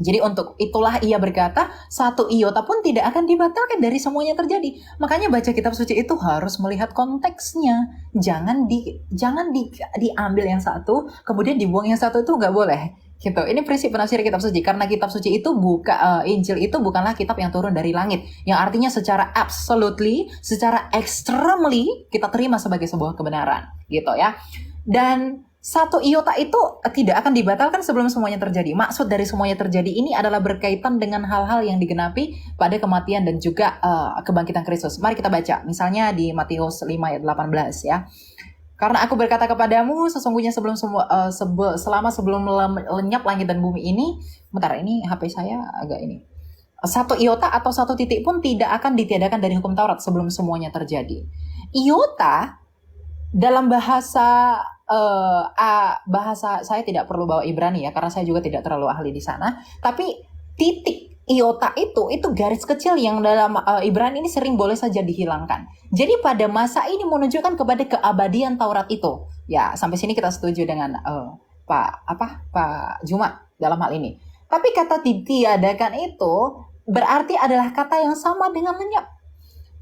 Speaker 1: Jadi untuk itulah ia berkata, satu iota pun tidak akan dibatalkan dari semuanya terjadi. Makanya baca kitab suci itu harus melihat konteksnya. Jangan diambil yang satu, kemudian dibuang yang satu, itu nggak boleh. Gitu. Ini prinsip penafsir kitab suci. Karena kitab suci itu Injil itu bukanlah kitab yang turun dari langit. Yang artinya secara absolutely, secara extremely kita terima sebagai sebuah kebenaran. Gitu ya. Dan satu iota itu tidak akan dibatalkan sebelum semuanya terjadi. Maksud dari semuanya terjadi ini adalah berkaitan dengan hal-hal yang digenapi pada kematian dan juga kebangkitan Kristus. Mari kita baca. Misalnya di Matius 5 ayat 18 ya. Karena aku berkata kepadamu sesungguhnya selama sebelum lenyap langit dan bumi ini. Bentar, ini HP saya agak ini. Satu iota atau satu titik pun tidak akan ditiadakan dari hukum Taurat sebelum semuanya terjadi. Iota dalam bahasa saya tidak perlu bawa Ibrani ya, karena saya juga tidak terlalu ahli di sana. Tapi titik iota itu garis kecil yang dalam Ibrani ini sering boleh saja dihilangkan. Jadi pada masa ini menunjukkan kepada keabadian Taurat itu. Ya, sampai sini kita setuju dengan Pak Juma dalam hal ini. Tapi kata ditiadakan itu berarti adalah kata yang sama dengan lenyap.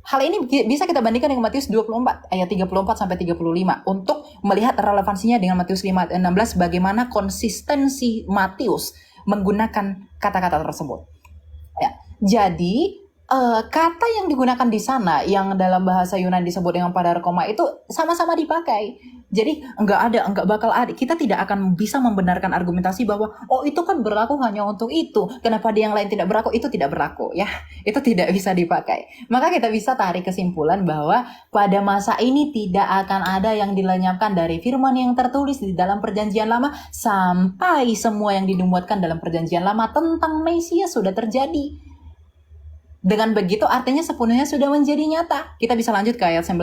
Speaker 1: Hal ini bisa kita bandingkan dengan Matius 24 ayat 34 sampai 35 untuk melihat relevansinya dengan Matius 5:16 bagaimana konsistensi Matius menggunakan kata-kata tersebut. Ya. Jadi kata yang digunakan di sana yang dalam bahasa Yunani disebut dengan padarkoma itu sama-sama dipakai. Jadi enggak bakal ada. Kita tidak akan bisa membenarkan argumentasi bahwa oh itu kan berlaku hanya untuk itu. Kenapa di yang lain tidak berlaku? Itu tidak berlaku ya. Itu tidak bisa dipakai. Maka kita bisa tarik kesimpulan bahwa pada masa ini tidak akan ada yang dilenyapkan dari firman yang tertulis di dalam Perjanjian Lama sampai semua yang dinubuatkan dalam Perjanjian Lama tentang Mesias sudah terjadi. Dengan begitu artinya sepenuhnya sudah menjadi nyata. Kita bisa lanjut ke ayat 19.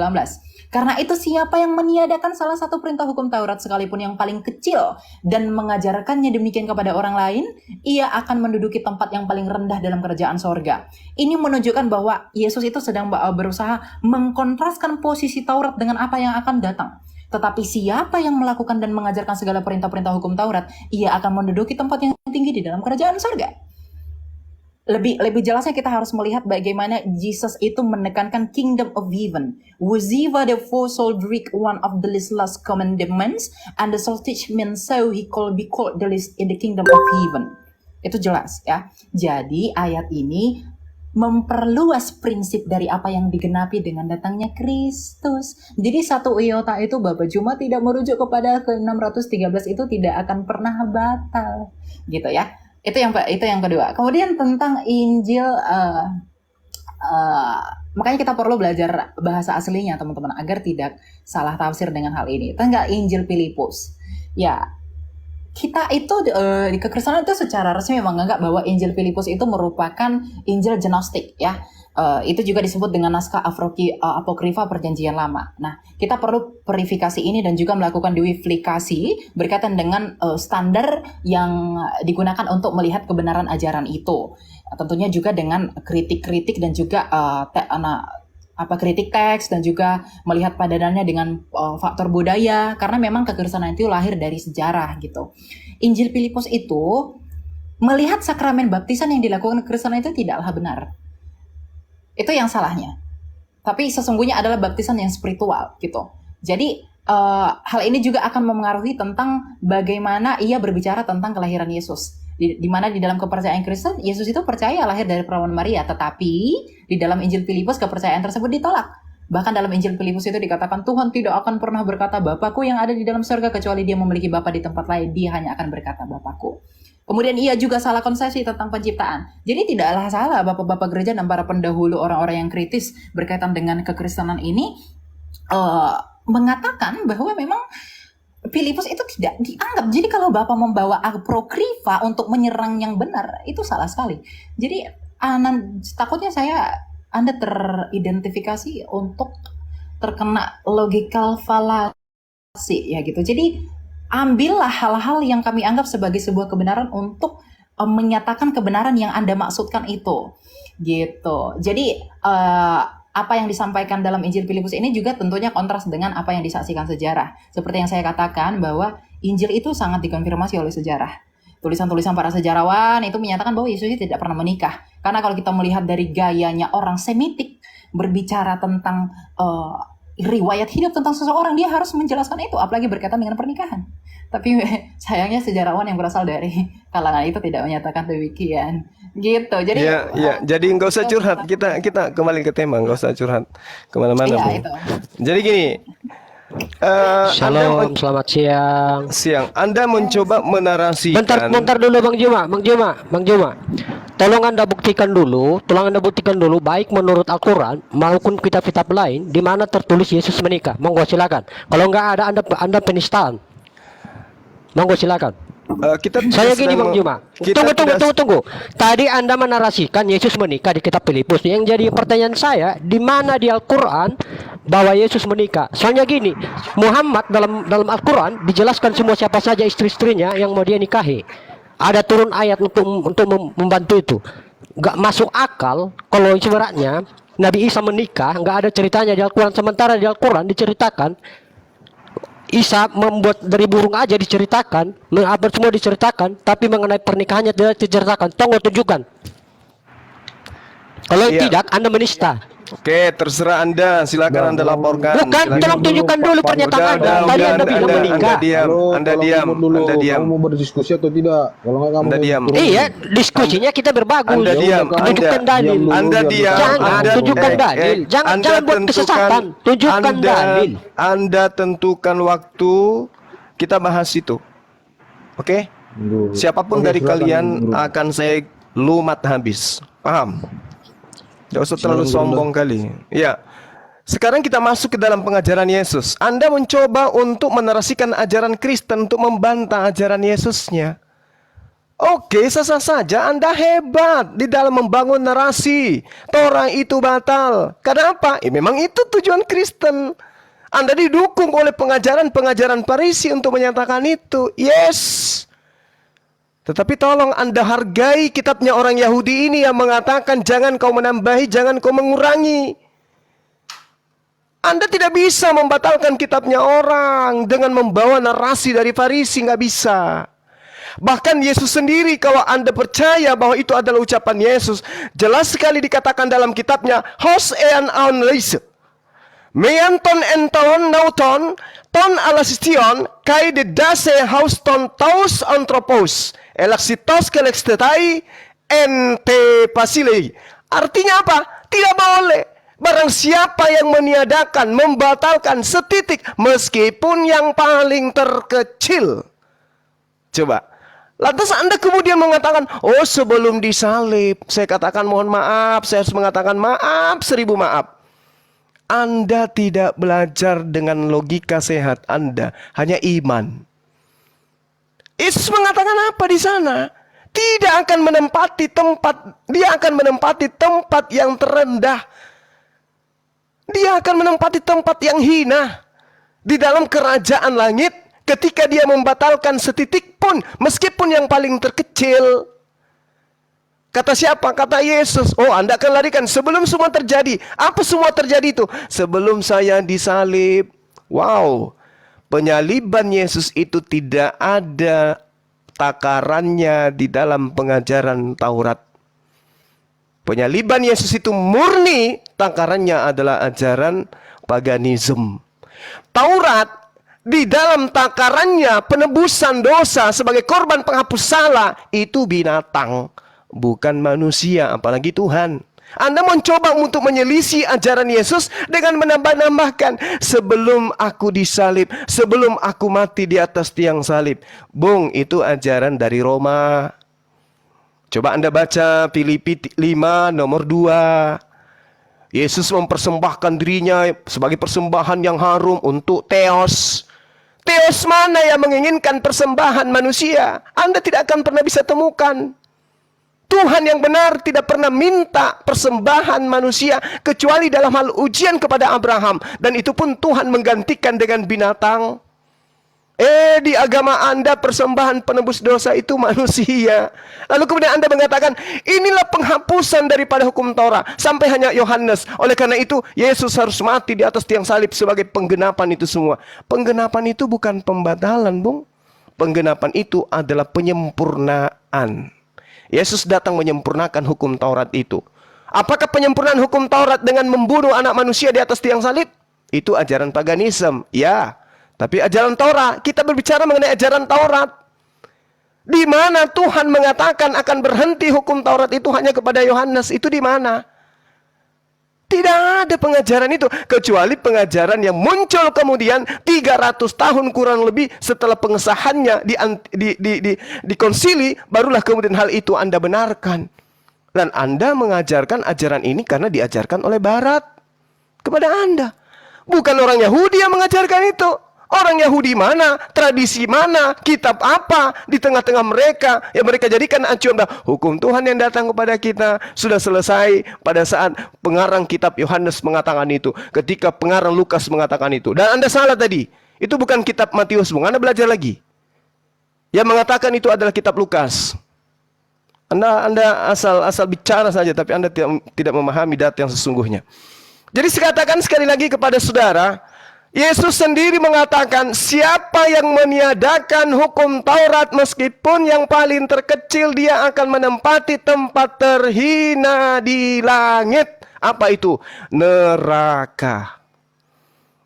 Speaker 1: Karena itu siapa yang meniadakan salah satu perintah hukum Taurat sekalipun yang paling kecil dan mengajarkannya demikian kepada orang lain, ia akan menduduki tempat yang paling rendah dalam kerajaan sorga. Ini menunjukkan bahwa Yesus itu sedang berusaha mengkontraskan posisi Taurat dengan apa yang akan datang. Tetapi siapa yang melakukan dan mengajarkan segala perintah-perintah hukum Taurat, ia akan menduduki tempat yang tinggi di dalam kerajaan sorga. Lebih jelasnya kita harus melihat bagaimana Jesus itu menekankan kingdom of heaven. Wuziva the four soul Greek one of the last commandments and the soul teach men so he be called the least in the kingdom of heaven. Itu jelas ya. Jadi ayat ini memperluas prinsip dari apa yang digenapi dengan datangnya Kristus. Jadi satu iota itu Bapak Juma tidak merujuk kepada ke 613 itu tidak akan pernah batal. Gitu ya. Itu yang kedua. Kemudian tentang Injil, makanya kita perlu belajar bahasa aslinya teman-teman agar tidak salah tafsir dengan hal ini. Tentang Injil Filipus, ya kita itu di kekristenan itu secara resmi menganggap bahwa Injil Filipus itu merupakan Injil Gnostik ya. Itu juga disebut dengan naskah apokrifa Perjanjian Lama. Nah, kita perlu verifikasi ini dan juga melakukan diwifikasi berkaitan dengan standar yang digunakan untuk melihat kebenaran ajaran itu. Tentunya juga dengan kritik-kritik dan juga kritik teks dan juga melihat padanannya dengan faktor budaya karena memang kekristenan itu lahir dari sejarah gitu. Injil Filipus itu melihat sakramen baptisan yang dilakukan kekristenan itu tidaklah benar. Itu yang salahnya. Tapi sesungguhnya adalah baptisan yang spiritual gitu. Jadi hal ini juga akan memengaruhi tentang bagaimana ia berbicara tentang kelahiran Yesus. Di mana di dalam kepercayaan Kristen, Yesus itu percaya lahir dari perawan Maria. Tetapi di dalam Injil Filipus kepercayaan tersebut ditolak. Bahkan dalam Injil Filipus itu dikatakan Tuhan tidak akan pernah berkata Bapakku yang ada di dalam surga kecuali dia memiliki Bapa di tempat lain. Dia hanya akan berkata Bapakku. Kemudian ia juga salah konsepsi tentang penciptaan. Jadi tidaklah salah bapak-bapak gereja dan para pendahulu orang-orang yang kritis berkaitan dengan kekristenan ini mengatakan bahwa memang Filipus itu tidak dianggap. Jadi kalau bapak membawa apokrifa untuk menyerang yang benar, itu salah sekali. Jadi takutnya Anda teridentifikasi untuk terkena logical fallacy ya gitu. Jadi ambillah hal-hal yang kami anggap sebagai sebuah kebenaran untuk menyatakan kebenaran yang Anda maksudkan itu. Gitu. Jadi apa yang disampaikan dalam Injil Filipus ini juga tentunya kontras dengan apa yang disaksikan sejarah. Seperti yang saya katakan bahwa Injil itu sangat dikonfirmasi oleh sejarah. Tulisan-tulisan para sejarawan itu menyatakan bahwa Yesus itu tidak pernah menikah. Karena kalau kita melihat dari gayanya orang Semitik berbicara tentang riwayat hidup tentang seseorang, dia harus menjelaskan itu, apalagi berkaitan dengan pernikahan. Tapi sayangnya sejarawan yang berasal dari kalangan itu tidak menyatakan demikian. Gitu. Jadi
Speaker 2: jadi nggak usah curhat. Kita kembali ke tema, nggak usah curhat kemana-mana.
Speaker 1: Iya,
Speaker 2: Bu.
Speaker 1: itu.
Speaker 2: Jadi gini.
Speaker 5: Shalom, selamat siang.
Speaker 2: Anda mencoba menarasikan.
Speaker 5: Bentar dulu Bang Juma. Tolong Anda buktikan dulu, baik menurut Al-Quran maupun kitab-kitab lain di mana tertulis Yesus menikah. Monggo silakan. Kalau nggak ada Anda penistaan. Monggo silakan. Saya gini Bang Juma. Tunggu. Tadi Anda menarasikan Yesus menikah di kitab Filipus. Yang jadi pertanyaan saya, di mana di Al-Quran bahwa Yesus menikah? Soalnya gini, Muhammad dalam Al-Quran dijelaskan semua siapa saja istri-istrinya yang mau dia nikahi. Ada turun ayat untuk membantu itu. nggak masuk akal kalau sebenarnya Nabi Isa menikah, nggak ada ceritanya di Al-Quran. Sementara di Al-Quran diceritakan Isa membuat dari burung aja diceritakan, apa semua diceritakan, tapi mengenai pernikahannya tidak diceritakan. Tolong tunjukkan. Kalau
Speaker 2: Iya.
Speaker 5: tidak, Anda menista.
Speaker 2: Oke, terserah Anda. Silakan Anda laporkan.
Speaker 5: Bukan,
Speaker 2: Silakan.
Speaker 5: tolong tunjukkan dulu pernyataan Anda. Tadi Anda bilang menikah.
Speaker 2: Anda diam.
Speaker 6: Halo,
Speaker 2: Anda
Speaker 6: tolong
Speaker 2: diam.
Speaker 6: tunggu dulu.
Speaker 2: Anda diam.
Speaker 6: Kamu mau berdiskusi atau tidak? Kalau nggak kamu
Speaker 2: Anda diam.
Speaker 6: turun.
Speaker 5: Iya, diskusinya kita berbagus.
Speaker 2: Anda diam.
Speaker 5: Tunjukkan
Speaker 2: Anda-
Speaker 5: dalil.
Speaker 2: Anda diam.
Speaker 5: Jangan,
Speaker 2: Anda
Speaker 5: tunjukkan dalil. Jangan buat kesesatan. Tunjukkan dalil.
Speaker 2: Anda tentukan waktu kita bahas itu. Oke?
Speaker 6: Tunggu.
Speaker 2: Siapapun
Speaker 6: Oke,
Speaker 2: dari
Speaker 6: silakan,
Speaker 2: kalian
Speaker 6: Bro.
Speaker 2: akan saya lumat habis. Paham? Gak usah terlalu
Speaker 6: Silakan,
Speaker 2: sombong kali. Ya. Sekarang kita masuk ke dalam pengajaran Yesus. Anda mencoba untuk menarasikan ajaran Kristen untuk membantah ajaran Yesusnya. Oke, sah-sah saja. Anda hebat di dalam membangun narasi. Torah itu batal. Kenapa? Memang itu tujuan Kristen. Anda didukung oleh pengajaran-pengajaran Farisi untuk menyatakan itu. Yes. Tetapi tolong Anda hargai kitabnya orang Yahudi ini yang mengatakan jangan kau menambahi, jangan kau mengurangi. Anda tidak bisa membatalkan kitabnya orang dengan membawa narasi dari Farisi, nggak bisa. Bahkan Yesus sendiri, kalau Anda percaya bahwa itu adalah ucapan Yesus, jelas sekali dikatakan dalam kitabnya, Hos ean aun leise. Meanton enton nauton ton alasistion kai de dase hauston taus anthropos elaxitos kelextetai ente pasilei. Artinya apa? Tidak boleh. Barang siapa yang meniadakan, membatalkan setitik meskipun yang paling terkecil. Coba. Lantas Anda kemudian mengatakan, oh sebelum disalib, saya katakan mohon maaf, saya harus mengatakan maaf, 1000 maaf. Anda tidak belajar dengan logika sehat Anda, hanya iman. Yesus mengatakan apa di sana? Tidak akan menempati tempat, dia akan menempati tempat yang terendah. Dia akan menempati tempat yang hina di dalam kerajaan langit ketika dia membatalkan setitik pun, meskipun yang paling terkecil. Kata siapa? Kata Yesus. Oh, Anda akan larikan sebelum semua terjadi. Apa semua terjadi itu? Sebelum saya disalib. Wow. Penyaliban Yesus itu tidak ada takarannya di dalam pengajaran Taurat. Penyaliban Yesus itu murni takarannya adalah ajaran paganisme. Taurat di dalam takarannya penebusan dosa sebagai korban penghapus salah itu binatang. Bukan manusia, apalagi Tuhan. Anda mencoba untuk menyelisih ajaran Yesus dengan menambah-nambahkan sebelum aku disalib, sebelum aku mati di atas tiang salib. Bung, itu ajaran dari Roma. Coba Anda baca Filipi 5 nomor 2. Yesus mempersembahkan dirinya sebagai persembahan yang harum untuk Theos. Theos mana yang menginginkan persembahan manusia? Anda tidak akan pernah bisa temukan. Tuhan yang benar tidak pernah minta persembahan manusia kecuali dalam hal ujian kepada Abraham. Dan itu pun Tuhan menggantikan dengan binatang. Di agama Anda persembahan penebus dosa itu manusia. Lalu kemudian Anda mengatakan inilah penghapusan daripada hukum Torah. Sampai hanya Yohanes. Oleh karena itu Yesus harus mati di atas tiang salib sebagai penggenapan itu semua. Penggenapan itu bukan pembatalan, Bung. Penggenapan itu adalah penyempurnaan. Yesus datang menyempurnakan hukum Taurat itu. Apakah penyempurnaan hukum Taurat dengan membunuh anak manusia di atas tiang salib? Itu ajaran paganisme. Ya. Tapi ajaran Taurat, kita berbicara mengenai ajaran Taurat. Di mana Tuhan mengatakan akan berhenti hukum Taurat itu hanya kepada Yohanes. Itu di mana? Tidak ada pengajaran itu. Kecuali pengajaran yang muncul kemudian 300 tahun kurang lebih setelah pengesahannya di konsili. Barulah kemudian hal itu Anda benarkan. Dan Anda mengajarkan ajaran ini karena diajarkan oleh Barat kepada Anda. Bukan orang Yahudi yang mengajarkan itu. Orang Yahudi mana, tradisi mana, kitab apa di tengah-tengah mereka yang mereka jadikan acuan bahwa hukum Tuhan yang datang kepada kita sudah selesai pada saat pengarang kitab Yohanes mengatakan itu, ketika pengarang Lukas mengatakan itu. Dan Anda salah tadi. Itu bukan kitab Matius, Bung. Anda belajar lagi. Yang mengatakan itu adalah kitab Lukas. Anda asal bicara saja, tapi Anda tidak memahami data yang sesungguhnya. Jadi saya katakan sekali lagi kepada saudara, Yesus sendiri mengatakan, siapa yang meniadakan hukum Taurat meskipun yang paling terkecil, dia akan menempati tempat terhina di langit. Apa itu? Neraka.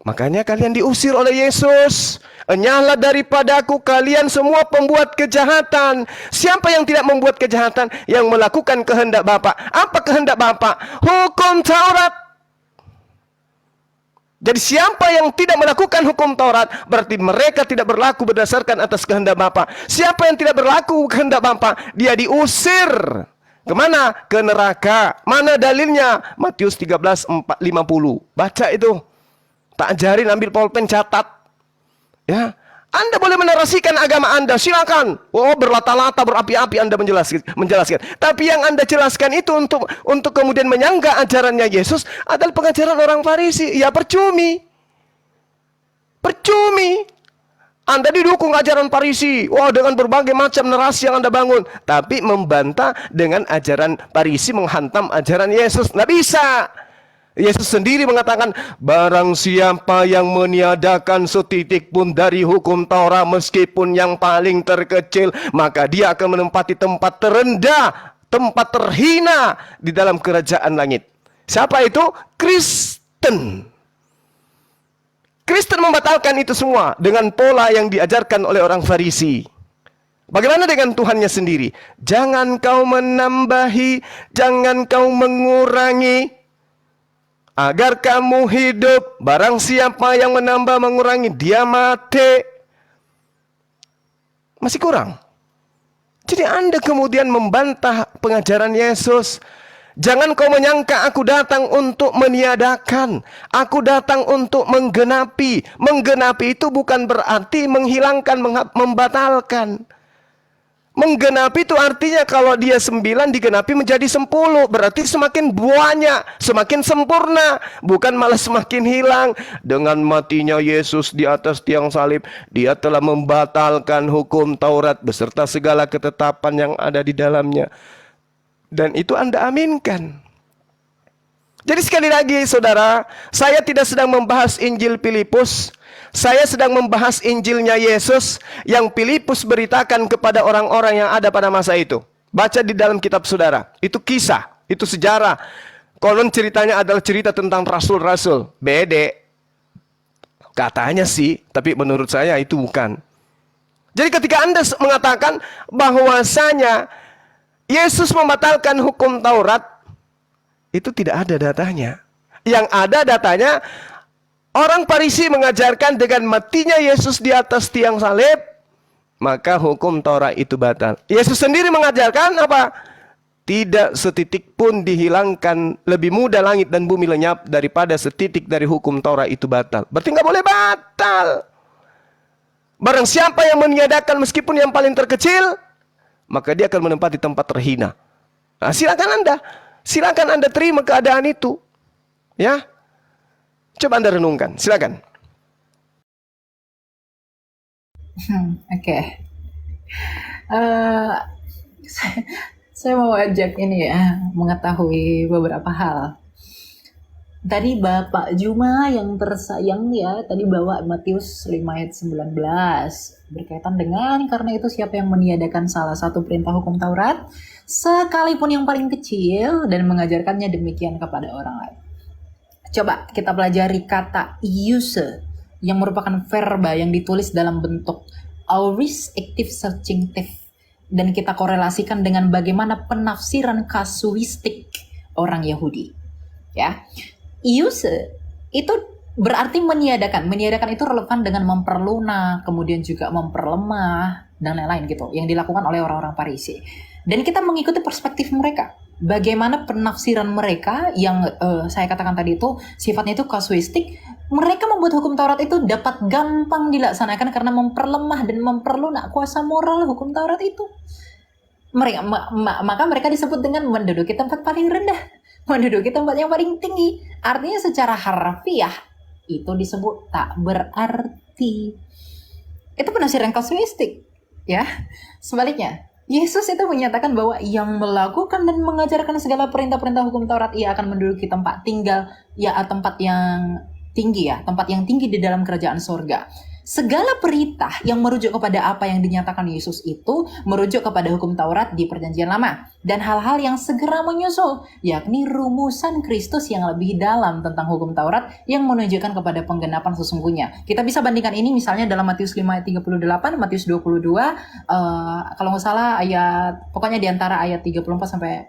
Speaker 2: Makanya kalian diusir oleh Yesus. Enyahlah daripadaku kalian semua pembuat kejahatan. Siapa yang tidak membuat kejahatan? Yang melakukan kehendak Bapa. Apa kehendak Bapa? Hukum Taurat. Jadi siapa yang tidak melakukan hukum Taurat, berarti mereka tidak berlaku berdasarkan atas kehendak Bapa. Siapa yang tidak berlaku kehendak Bapa, dia diusir. Kemana? Ke neraka. Mana dalilnya? Matius 13:50. Baca itu. Tak ajarin, ambil pulpen, catat. Ya, Anda boleh menarasikan agama Anda, silakan. Oh, berlata-lata, berapi-api Anda menjelaskan. Tapi yang Anda jelaskan itu untuk kemudian menyangga ajarannya Yesus adalah pengajaran orang Farisi. Ya percumi. Percumi. Anda didukung ajaran Farisi. Wah, dengan berbagai macam narasi yang Anda bangun. Tapi membantah dengan ajaran Farisi, menghantam ajaran Yesus. Nggak bisa. Yesus sendiri mengatakan, barang siapa yang meniadakan setitik pun dari hukum Taurat meskipun yang paling terkecil, maka dia akan menempati tempat terendah, tempat terhina di dalam kerajaan langit. Siapa itu? Kristen. Kristen membatalkan itu semua dengan pola yang diajarkan oleh orang Farisi. Bagaimana dengan Tuhannya sendiri? Jangan kau menambahi, jangan kau mengurangi, agar kamu hidup. Barang siapa yang menambah mengurangi, dia mati. Masih kurang. Jadi Anda kemudian membantah pengajaran Yesus. Jangan kau menyangka aku datang untuk meniadakan. Aku datang untuk menggenapi. Menggenapi itu bukan berarti menghilangkan, membatalkan. Menggenapi itu artinya kalau dia 9 digenapi menjadi 10. Berarti semakin banyak, semakin sempurna. Bukan malah semakin hilang. Dengan matinya Yesus di atas tiang salib, dia telah membatalkan hukum Taurat beserta segala ketetapan yang ada di dalamnya. Dan itu Anda aminkan. Jadi sekali lagi saudara, saya tidak sedang membahas Injil Filipus. Saya sedang membahas Injilnya Yesus yang Filipus beritakan kepada orang-orang yang ada pada masa itu. Baca di dalam kitab saudara. Itu kisah, itu sejarah. Konon ceritanya adalah cerita tentang rasul-rasul. Bede. Katanya sih, tapi menurut saya itu bukan. Jadi ketika Anda mengatakan bahwasanya Yesus membatalkan hukum Taurat, itu tidak ada datanya. Yang ada datanya, orang Farisi mengajarkan dengan matinya Yesus di atas tiang salib, maka hukum Taurat itu batal. Yesus sendiri mengajarkan apa? Tidak setitik pun dihilangkan, lebih mudah langit dan bumi lenyap daripada setitik dari hukum Taurat itu batal. Berarti nggak boleh batal. Barang siapa yang meniadakan meskipun yang paling terkecil, maka dia akan menempati tempat terhina. Nah, silakan Anda terima keadaan itu. Ya. Coba Anda renungkan, silakan.
Speaker 1: Oke. Saya mau ajak ini ya, mengetahui beberapa hal. Tadi Bapak Juma yang tersayang ya, tadi bawa Matius 5 ayat 19. Berkaitan dengan, karena itu siapa yang meniadakan salah satu perintah hukum Taurat, sekalipun yang paling kecil, dan mengajarkannya demikian kepada orang lain. Coba kita pelajari kata use, yang merupakan verba yang ditulis dalam bentuk aorist active subjunctive, dan kita korelasikan dengan bagaimana penafsiran kasuistik orang Yahudi. Ya. Use itu berarti meniadakan. Meniadakan itu relevan dengan memperlunak, kemudian juga memperlemah, dan lain-lain gitu, yang dilakukan oleh orang-orang Farisi. Dan kita mengikuti perspektif mereka. Bagaimana penafsiran mereka yang saya katakan tadi itu sifatnya itu kasuistik. Mereka membuat hukum Taurat itu dapat gampang dilaksanakan karena memperlemah dan memperlunak kuasa moral hukum Taurat itu. Maka mereka disebut dengan menduduki tempat paling rendah, menduduki tempat yang paling tinggi. Artinya secara harfiah itu disebut tak berarti. Itu penafsiran kasuistik, ya. Sebaliknya, Yesus itu menyatakan bahwa yang melakukan dan mengajarkan segala perintah-perintah hukum Taurat, ia akan menduduki tempat tinggal, ya tempat yang tinggi ya, tempat yang tinggi di dalam kerajaan surga. Segala perintah yang merujuk kepada apa yang dinyatakan Yesus itu merujuk kepada hukum Taurat di Perjanjian Lama dan hal-hal yang segera menyusul, yakni rumusan Kristus yang lebih dalam tentang hukum Taurat yang menunjukkan kepada penggenapan sesungguhnya. Kita bisa bandingkan ini misalnya dalam Matius 5 ayat 38, Matius 22, kalau nggak salah pokoknya di antara ayat 34 sampai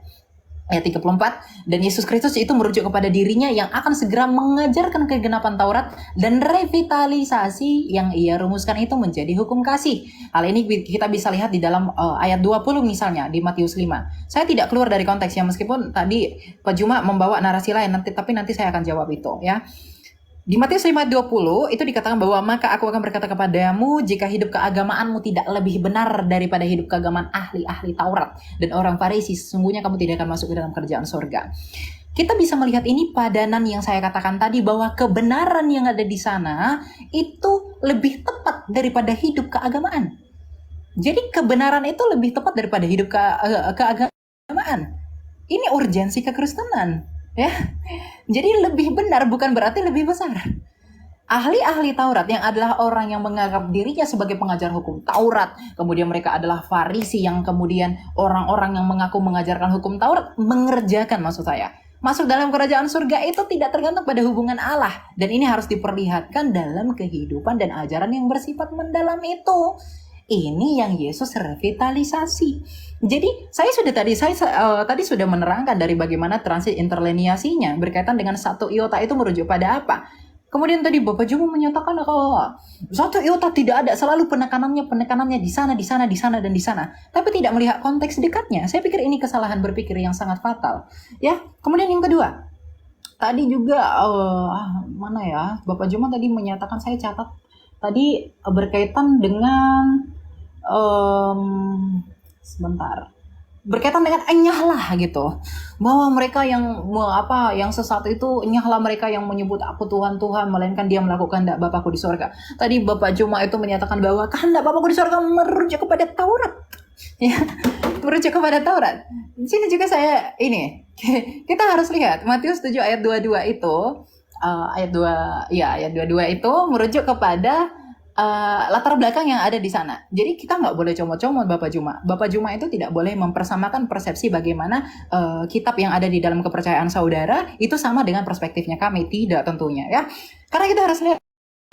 Speaker 1: ayat 34, dan Yesus Kristus itu merujuk kepada dirinya yang akan segera mengajarkan kegenapan Taurat dan revitalisasi yang ia rumuskan itu menjadi hukum kasih. Hal ini kita bisa lihat di dalam ayat 20 misalnya di Matius 5. Saya tidak keluar dari konteksnya meskipun tadi Pak Juma membawa narasi lain tapi nanti saya akan jawab itu ya. Di Matius 5 ayat 20 itu dikatakan bahwa maka aku akan berkata kepadamu, jika hidup keagamaanmu tidak lebih benar daripada hidup keagamaan ahli-ahli Taurat dan orang Farisi, sesungguhnya kamu tidak akan masuk ke dalam kerajaan surga. Kita bisa melihat ini padanan yang saya katakan tadi bahwa kebenaran yang ada di sana itu lebih tepat daripada hidup keagamaan. Jadi kebenaran itu lebih tepat daripada hidup keagamaan. Ini urgensi kekristenan. Ya, jadi lebih benar bukan berarti lebih besar. Ahli-ahli Taurat yang adalah orang yang menganggap dirinya sebagai pengajar hukum Taurat, kemudian mereka adalah Farisi yang kemudian orang-orang yang mengaku mengajarkan hukum Taurat mengerjakan, maksud saya, masuk dalam kerajaan surga itu tidak tergantung pada hubungan Allah, dan ini harus diperlihatkan dalam kehidupan dan ajaran yang bersifat mendalam itu. Ini yang Yesus revitalisasi. Jadi saya tadi sudah menerangkan dari bagaimana transit interlineasinya berkaitan dengan satu iota itu merujuk pada apa. Kemudian tadi Bapak Juma menyatakan kalau satu iota tidak ada, selalu penekanannya di sana, dan di sana. Tapi tidak melihat konteks dekatnya. Saya pikir ini kesalahan berpikir yang sangat fatal. Ya, kemudian yang kedua, tadi juga mana ya? Bapak Juma tadi menyatakan, saya catat tadi berkaitan dengan sebentar, berkaitan dengan enyahlah gitu, bahwa mereka yang sesat itu enyahlah mereka yang menyebut aku Tuhan, melainkan dia melakukan kehendak Bapakku di surga. Tadi Bapak Juma itu menyatakan bahwa kehendak Bapakku di surga merujuk kepada Taurat, ya, merujuk kepada Taurat. Di sini juga kita harus lihat Matius 7 ayat 22 itu, ayat 22 itu merujuk kepada latar belakang yang ada di sana. Jadi kita nggak boleh comot-comot Bapak Juma. Bapak Juma itu tidak boleh mempersamakan persepsi bagaimana kitab yang ada di dalam kepercayaan saudara itu sama dengan perspektifnya kami. Tidak tentunya ya. Karena kita harus lihat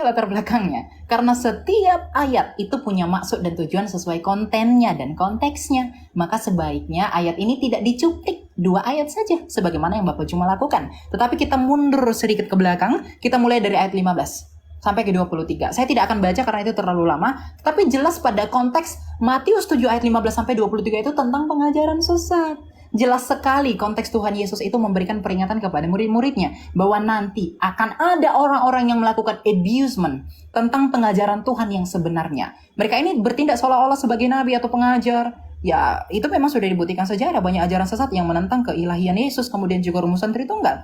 Speaker 1: latar belakangnya. Karena setiap ayat itu punya maksud dan tujuan sesuai kontennya dan konteksnya. Maka sebaiknya ayat ini tidak dicuplik 2 ayat saja sebagaimana yang Bapak Juma lakukan. Tetapi kita mundur sedikit ke belakang. Kita mulai dari ayat 15 sampai ke 23. Saya tidak akan baca karena itu terlalu lama, tapi jelas pada konteks Matius 7 ayat 15 sampai 23 itu tentang pengajaran sesat. Jelas sekali konteks Tuhan Yesus itu memberikan peringatan kepada murid-muridnya bahwa nanti akan ada orang-orang yang melakukan abusement tentang pengajaran Tuhan yang sebenarnya. Mereka ini bertindak seolah-olah sebagai nabi atau pengajar. Ya, itu memang sudah dibuktikan sejarah, banyak ajaran sesat yang menentang keilahian Yesus, kemudian juga rumusan Tritunggal.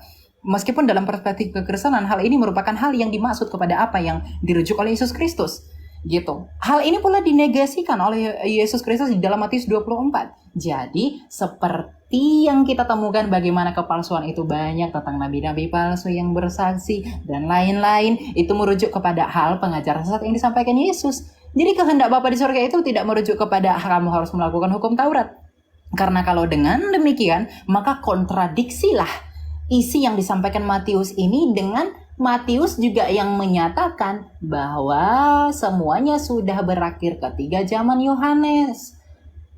Speaker 1: Meskipun dalam perspektif kekristenan hal ini merupakan hal yang dimaksud kepada apa yang dirujuk oleh Yesus Kristus. Gitu. Hal ini pula dinegasikan oleh Yesus Kristus di dalam Matius 24. Jadi seperti yang kita temukan bagaimana kepalsuan itu banyak tentang nabi-nabi palsu yang bersaksi dan lain-lain, itu merujuk kepada hal pengajaran sesat yang disampaikan Yesus. Jadi kehendak Bapa di surga itu tidak merujuk kepada kamu harus melakukan hukum Taurat. Karena kalau dengan demikian maka kontradiksilah isi yang disampaikan Matius ini dengan Matius juga yang menyatakan bahwa semuanya sudah berakhir ketika zaman Yohanes.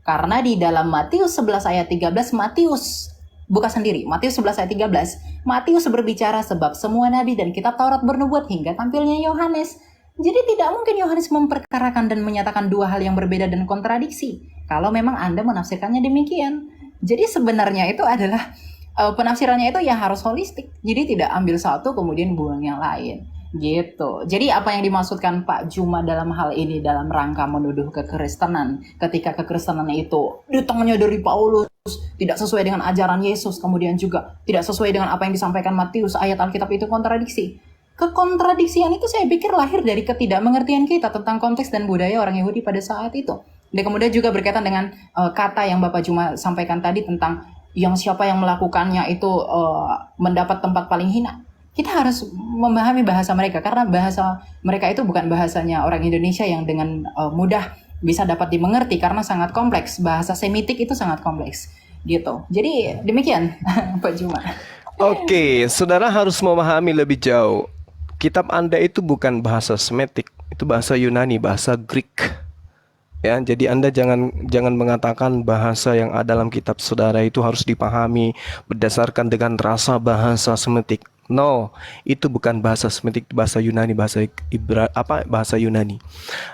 Speaker 1: Karena di dalam Matius 11 ayat 13 Matius buka sendiri, Matius 11 ayat 13, Matius berbicara sebab semua nabi dan kitab Taurat bernubuat hingga tampilnya Yohanes. Jadi tidak mungkin Yohanes memperkarakan dan menyatakan 2 hal yang berbeda dan kontradiksi. Kalau memang Anda menafsirkannya demikian. Jadi sebenarnya itu adalah penafsirannya itu ya harus holistik. Jadi tidak ambil satu kemudian buang yang lain. Gitu. Jadi apa yang dimaksudkan Pak Juma dalam hal ini dalam rangka menuduh kekristenan, ketika kekristenan itu datangnya dari Paulus, tidak sesuai dengan ajaran Yesus, kemudian juga tidak sesuai dengan apa yang disampaikan Matius, ayat Alkitab itu kontradiksi. Kekontradiksian itu saya pikir lahir dari ketidakmengertian kita tentang konteks dan budaya orang Yahudi pada saat itu. Dan kemudian juga berkaitan dengan kata yang Bapak Juma sampaikan tadi tentang yang siapa yang melakukannya itu mendapat tempat paling hina. Kita harus memahami bahasa mereka karena bahasa mereka itu bukan bahasanya orang Indonesia yang dengan mudah bisa dapat dimengerti karena sangat kompleks. Bahasa Semitik itu sangat kompleks gitu. Jadi demikian Pak Juma.
Speaker 2: Oke, saudara harus memahami lebih jauh. Kitab Anda itu bukan bahasa Semitik, itu bahasa Yunani, bahasa Greek. Ya, jadi Anda jangan mengatakan bahasa yang ada dalam kitab saudara itu harus dipahami berdasarkan dengan rasa bahasa Semitik. No, itu bukan bahasa Semitik, bahasa Yunani, bahasa Yunani.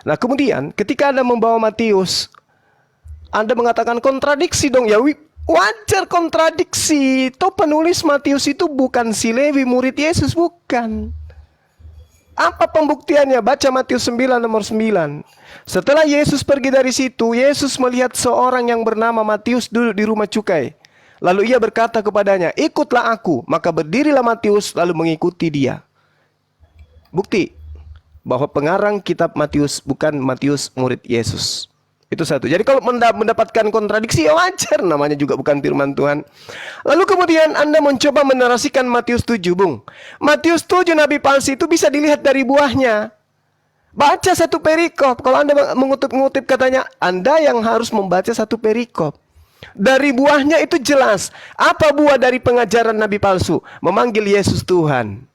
Speaker 2: Nah, kemudian ketika Anda membawa Matius, Anda mengatakan kontradiksi dong. Ya, wajar kontradiksi. Toh penulis Matius itu bukan si Lewi, murid Yesus, bukan. Apa pembuktiannya? Baca Matius 9 nomor 9. Setelah Yesus pergi dari situ, Yesus melihat seorang yang bernama Matius duduk di rumah cukai. Lalu ia berkata kepadanya, ikutlah aku. Maka berdirilah Matius lalu mengikuti dia. Bukti bahwa pengarang kitab Matius bukan Matius murid Yesus. Itu satu. Jadi kalau mendapatkan kontradiksi ya wajar, namanya juga bukan firman Tuhan. Lalu kemudian Anda mencoba menarasikan Matius 7, Bung. Matius 7 nabi palsu itu bisa dilihat dari buahnya. Baca satu perikop. Kalau Anda mengutip katanya, Anda yang harus membaca satu perikop. Dari buahnya itu jelas. Apa buah dari pengajaran nabi palsu? Memanggil Yesus Tuhan.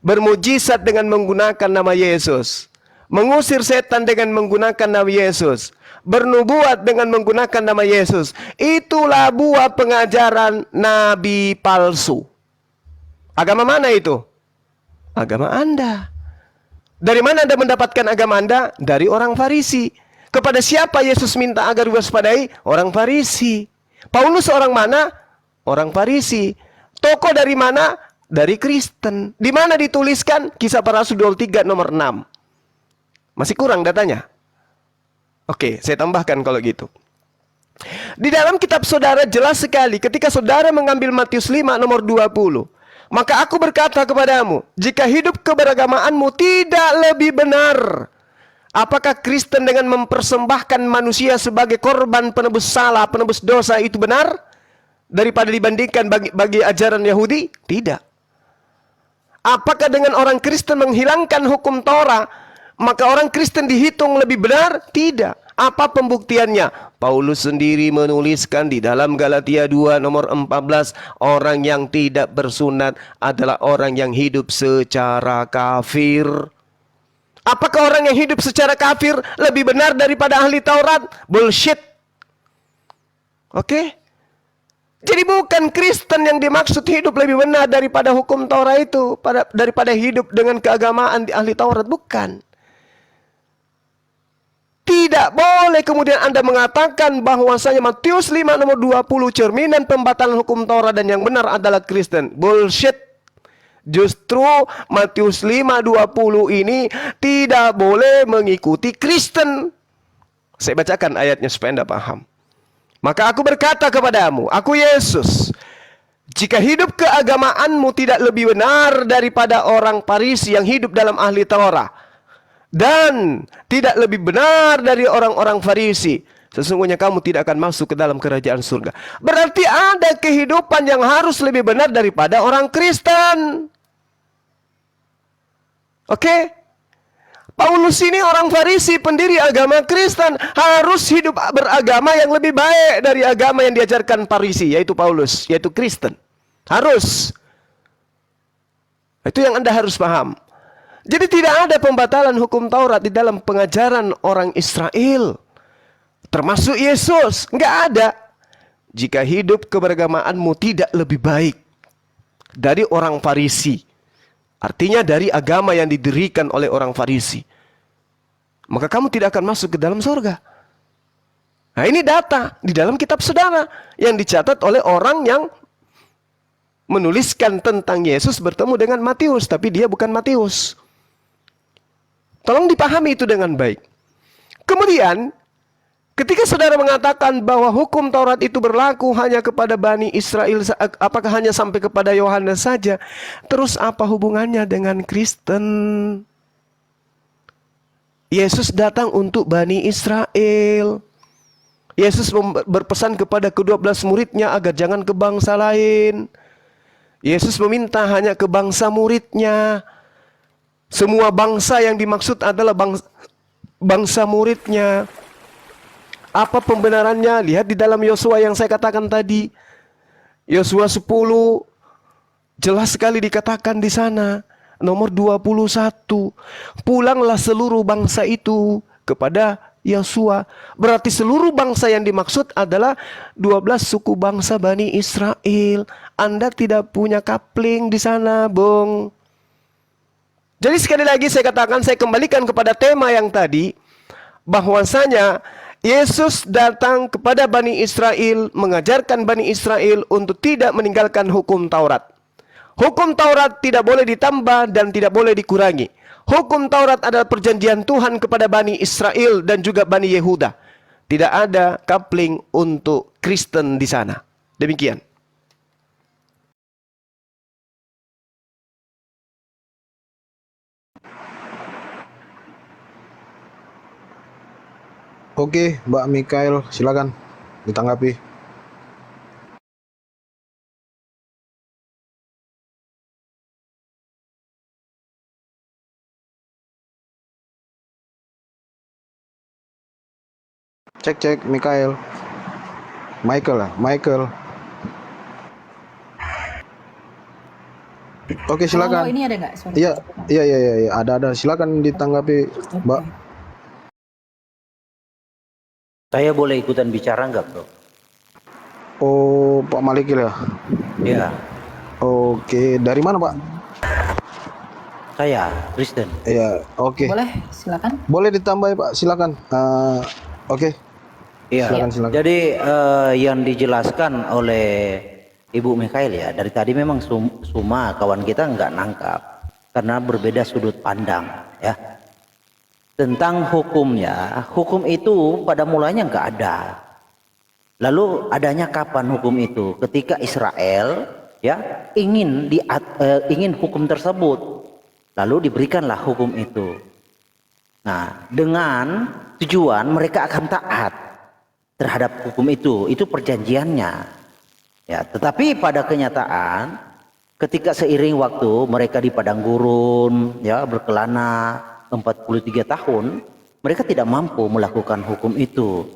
Speaker 2: Bermujizat dengan menggunakan nama Yesus. Mengusir setan dengan menggunakan nama Yesus. Bernubuat dengan menggunakan nama Yesus. Itulah buah pengajaran nabi palsu. Agama mana itu? Agama Anda. Dari mana Anda mendapatkan agama Anda? Dari orang Farisi. Kepada siapa Yesus minta agar waspadai? Orang Farisi. Paulus orang mana? Orang Farisi. Tokoh dari mana? Dari Kristen. Di mana dituliskan? Kisah Para Rasul 23 nomor 6. Masih kurang datanya? Oke, saya tambahkan kalau gitu. Di dalam kitab saudara jelas sekali ketika saudara mengambil Matius 5 nomor 20. Maka aku berkata kepadamu, jika hidup keberagamaanmu tidak lebih benar, apakah Kristen dengan mempersembahkan manusia sebagai korban penebus salah, penebus dosa itu benar? Daripada dibandingkan bagi ajaran Yahudi? Tidak. Apakah dengan orang Kristen menghilangkan hukum Torah, maka orang Kristen dihitung lebih benar? Tidak. Apa pembuktiannya? Paulus sendiri menuliskan di dalam Galatia 2 nomor 14, orang yang tidak bersunat adalah orang yang hidup secara kafir. Apakah orang yang hidup secara kafir lebih benar daripada ahli Taurat? Bullshit. Oke? Jadi bukan Kristen yang dimaksud hidup lebih benar daripada hukum Taurat itu, daripada hidup dengan keagamaan di ahli Taurat, bukan. Tidak boleh kemudian Anda mengatakan bahwasanya Matius 5 nomor 20 cerminan pembatalan hukum Taurat dan yang benar adalah Kristen. Bullshit. Justru Matius 5:20 ini tidak boleh mengikuti Kristen. Saya bacakan ayatnya supaya Anda paham. Maka aku berkata kepadamu, aku Yesus, jika hidup keagamaanmu tidak lebih benar daripada orang Farisi yang hidup dalam ahli Taurat, dan tidak lebih benar dari orang-orang Farisi, sesungguhnya kamu tidak akan masuk ke dalam kerajaan surga. Berarti ada kehidupan yang harus lebih benar daripada orang Kristen. Oke? Paulus ini orang Farisi, pendiri agama Kristen, harus hidup beragama yang lebih baik dari agama yang diajarkan Farisi, yaitu Paulus, yaitu Kristen. Harus. Itu yang Anda harus paham. Jadi tidak ada pembatalan hukum Taurat di dalam pengajaran orang Israel. Termasuk Yesus. Nggak ada. Jika hidup keberagamaanmu tidak lebih baik dari orang Farisi. Artinya dari agama yang didirikan oleh orang Farisi. Maka kamu tidak akan masuk ke dalam surga. Nah ini data di dalam kitab saudara. Yang dicatat oleh orang yang menuliskan tentang Yesus bertemu dengan Matius. Tapi dia bukan Matius. Tolong dipahami itu dengan baik. Kemudian, ketika saudara mengatakan bahwa hukum Taurat itu berlaku hanya kepada Bani Israel, apakah hanya sampai kepada Yohanes saja? Terus apa hubungannya dengan Kristen? Yesus datang untuk Bani Israel. Yesus berpesan kepada ke-12 muridnya agar jangan ke bangsa lain. Yesus meminta hanya ke bangsa muridnya. Semua bangsa yang dimaksud adalah bangsa muridnya. Apa pembenarannya? Lihat di dalam Yosua yang saya katakan tadi. Yosua 10 jelas sekali dikatakan di sana. Nomor 21. Pulanglah seluruh bangsa itu kepada Yosua. Berarti seluruh bangsa yang dimaksud adalah 12 suku bangsa Bani Israel. Anda tidak punya kapling di sana, Bung. Jadi sekali lagi saya katakan, saya kembalikan kepada tema yang tadi, bahwasanya Yesus datang kepada Bani Israel, mengajarkan Bani Israel untuk tidak meninggalkan hukum Taurat. Hukum Taurat tidak boleh ditambah dan tidak boleh dikurangi. Hukum Taurat adalah perjanjian Tuhan kepada Bani Israel dan juga Bani Yehuda. Tidak ada coupling untuk Kristen di sana. Demikian.
Speaker 6: Oke, Mbak Mikael, silakan ditanggapi. Cek, Mikael. Michael lah, Michael. Oke,
Speaker 1: Oh,
Speaker 6: silakan.
Speaker 1: ini ada nggak suara?
Speaker 6: Iya, ada. Silakan ditanggapi, Mbak.
Speaker 7: Saya boleh ikutan bicara nggak, Bro?
Speaker 6: Oh, Pak Malikil ya.
Speaker 7: Ya,
Speaker 6: Oke, dari mana, Pak?
Speaker 7: saya Kristen.
Speaker 6: Iya, oke.
Speaker 1: Boleh, silakan.
Speaker 6: Boleh ditambah ya, Pak, silakan. Oke.
Speaker 7: Iya.
Speaker 6: Silakan.
Speaker 7: Jadi yang dijelaskan oleh Ibu Mikael ya, dari tadi memang Suma kawan kita nggak nangkap karena berbeda sudut pandang ya. Tentang hukumnya, hukum itu pada mulanya nggak ada. Lalu adanya kapan hukum itu? Ketika Israel ya ingin hukum tersebut, lalu diberikanlah hukum itu. Nah, dengan tujuan mereka akan taat terhadap hukum itu perjanjiannya. Ya, tetapi pada kenyataan ketika seiring waktu mereka di padang gurun ya berkelana 43 tahun, mereka tidak mampu melakukan hukum itu.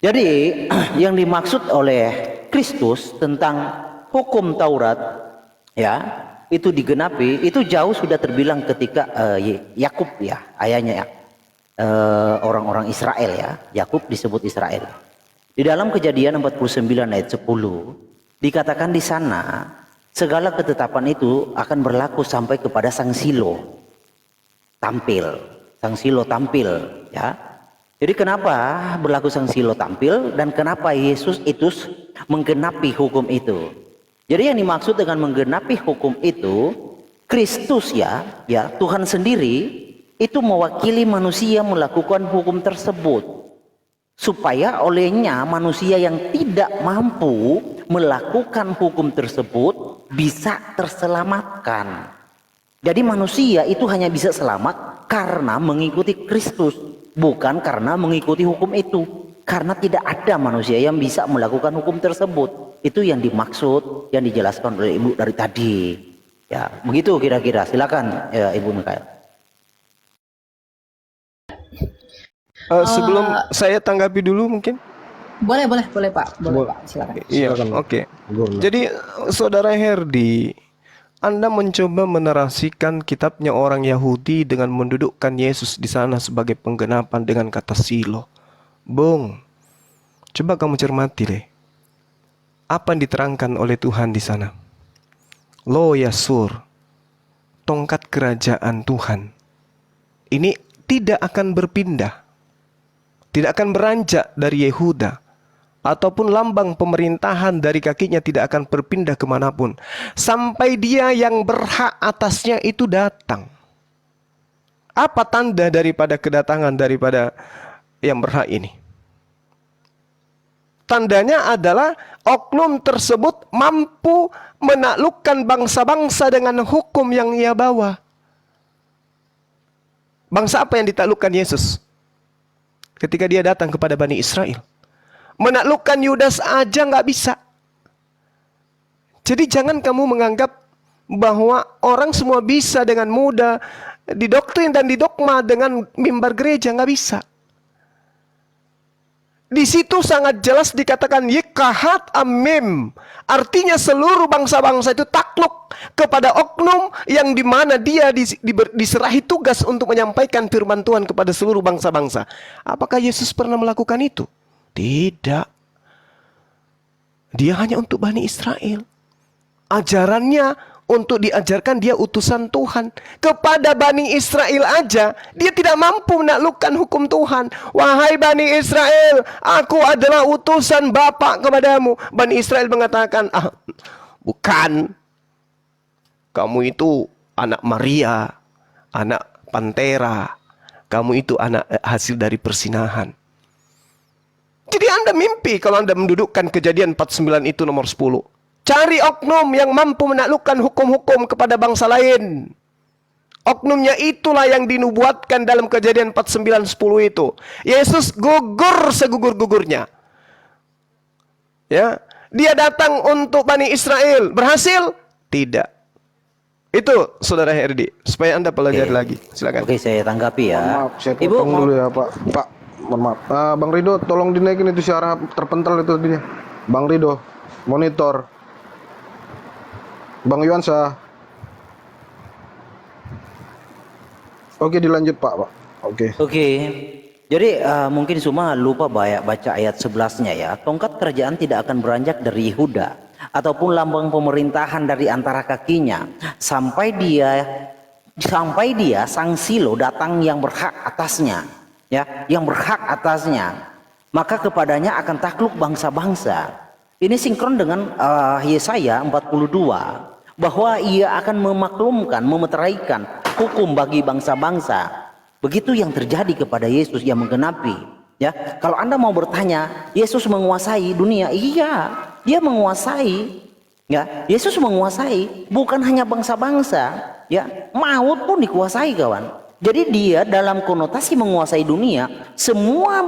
Speaker 7: Jadi yang dimaksud oleh Kristus tentang hukum Taurat ya, itu digenapi, itu jauh sudah terbilang ketika Yakub ya, ayahnya ya. Orang-orang Israel ya, Yakub disebut Israel. Di dalam Kejadian 49 ayat 10 dikatakan di sana segala ketetapan itu akan berlaku sampai kepada Sang Silo tampil. Sang Silo tampil ya. Jadi kenapa berlaku Sang Silo tampil dan kenapa Yesus itu menggenapi hukum itu? Jadi yang dimaksud dengan menggenapi hukum itu Kristus ya Tuhan sendiri itu mewakili manusia melakukan hukum tersebut supaya olehnya manusia yang tidak mampu melakukan hukum tersebut bisa terselamatkan. Jadi manusia itu hanya bisa selamat karena mengikuti Kristus, bukan karena mengikuti hukum itu. Karena tidak ada manusia yang bisa melakukan hukum tersebut. Itu yang dimaksud, yang dijelaskan oleh Ibu dari tadi. Ya, begitu kira-kira. Silakan ya, Ibu Mikael.
Speaker 2: Sebelum saya tanggapi dulu mungkin.
Speaker 1: Boleh Pak. Boleh Pak, silakan.
Speaker 2: Iya,
Speaker 6: Silakan, Pak.
Speaker 2: oke.
Speaker 6: Boleh.
Speaker 2: Jadi Saudara Herdi, Anda mencoba menarasikan kitabnya orang Yahudi dengan mendudukkan Yesus di sana sebagai penggenapan dengan kata Silo. Bung, coba kamu cermati deh. Apa yang diterangkan oleh Tuhan di sana? Lo Yasur, tongkat kerajaan Tuhan. Ini tidak akan berpindah. Tidak akan beranjak dari Yehuda. Ataupun lambang pemerintahan dari kakinya tidak akan berpindah kemanapun. Sampai dia yang berhak atasnya itu datang. Apa tanda daripada kedatangan daripada yang berhak ini? Tandanya adalah oknum tersebut mampu menaklukkan bangsa-bangsa dengan hukum yang ia bawa. Bangsa apa yang ditaklukkan Yesus ketika dia datang kepada Bani Israel? Menaklukkan Yudas aja nggak bisa. Jadi jangan kamu menganggap bahwa orang semua bisa dengan mudah didoktrin dan didogma dengan mimbar gereja, nggak bisa. Di situ sangat jelas dikatakan yekahat amim. Artinya seluruh bangsa-bangsa itu takluk kepada oknum yang dimana dia diserahi tugas untuk menyampaikan firman Tuhan kepada seluruh bangsa-bangsa. Apakah Yesus pernah melakukan itu? Tidak. Dia hanya untuk Bani Israel. Ajarannya untuk diajarkan dia utusan Tuhan. Kepada Bani Israel aja dia tidak mampu menaklukkan hukum Tuhan. Wahai Bani Israel, aku adalah utusan Bapa kepadamu. Bani Israel mengatakan, bukan. Kamu itu anak Maria, anak Pantera. Kamu itu anak hasil dari persinahan. Jadi Anda mimpi kalau Anda mendudukkan Kejadian 49 itu nomor 10. Cari oknum yang mampu menaklukkan hukum-hukum kepada bangsa lain. Oknumnya itulah yang dinubuatkan dalam Kejadian 49:10 itu. Yesus gugur segugur-gugurnya. Ya, dia datang untuk Bani Israel. Berhasil? Tidak. Itu Saudara Herdi, supaya Anda pelajari lagi. Silakan.
Speaker 7: Oke, saya tanggapi ya.
Speaker 6: Maaf, saya
Speaker 7: Ibu
Speaker 6: potong
Speaker 7: mau
Speaker 6: dulu ya Pak. Pak, mohon maaf. Bang Rido, tolong dinaikin itu siara terpental itu dia. Bang Rido, monitor. Bang Yuansa. Oke, dilanjut Pak. Oke.
Speaker 7: Oke. Jadi mungkin semua lupa baca ayat 11-nya ya. Tongkat kerajaan tidak akan beranjak dari Yehuda ataupun lambang pemerintahan dari antara kakinya sampai dia sang Silo datang yang berhak atasnya, ya, yang berhak atasnya. Maka kepadanya akan takluk bangsa-bangsa. Ini sinkron dengan Yesaya 42 bahwa ia akan memaklumkan, memeteraikan hukum bagi bangsa-bangsa. Begitu yang terjadi kepada Yesus yang menggenapi. Ya, kalau Anda mau bertanya, Yesus menguasai dunia? Iya, dia menguasai. Ya, Yesus menguasai bukan hanya bangsa-bangsa, ya, maut pun dikuasai, kawan. Jadi dia dalam konotasi menguasai dunia, semua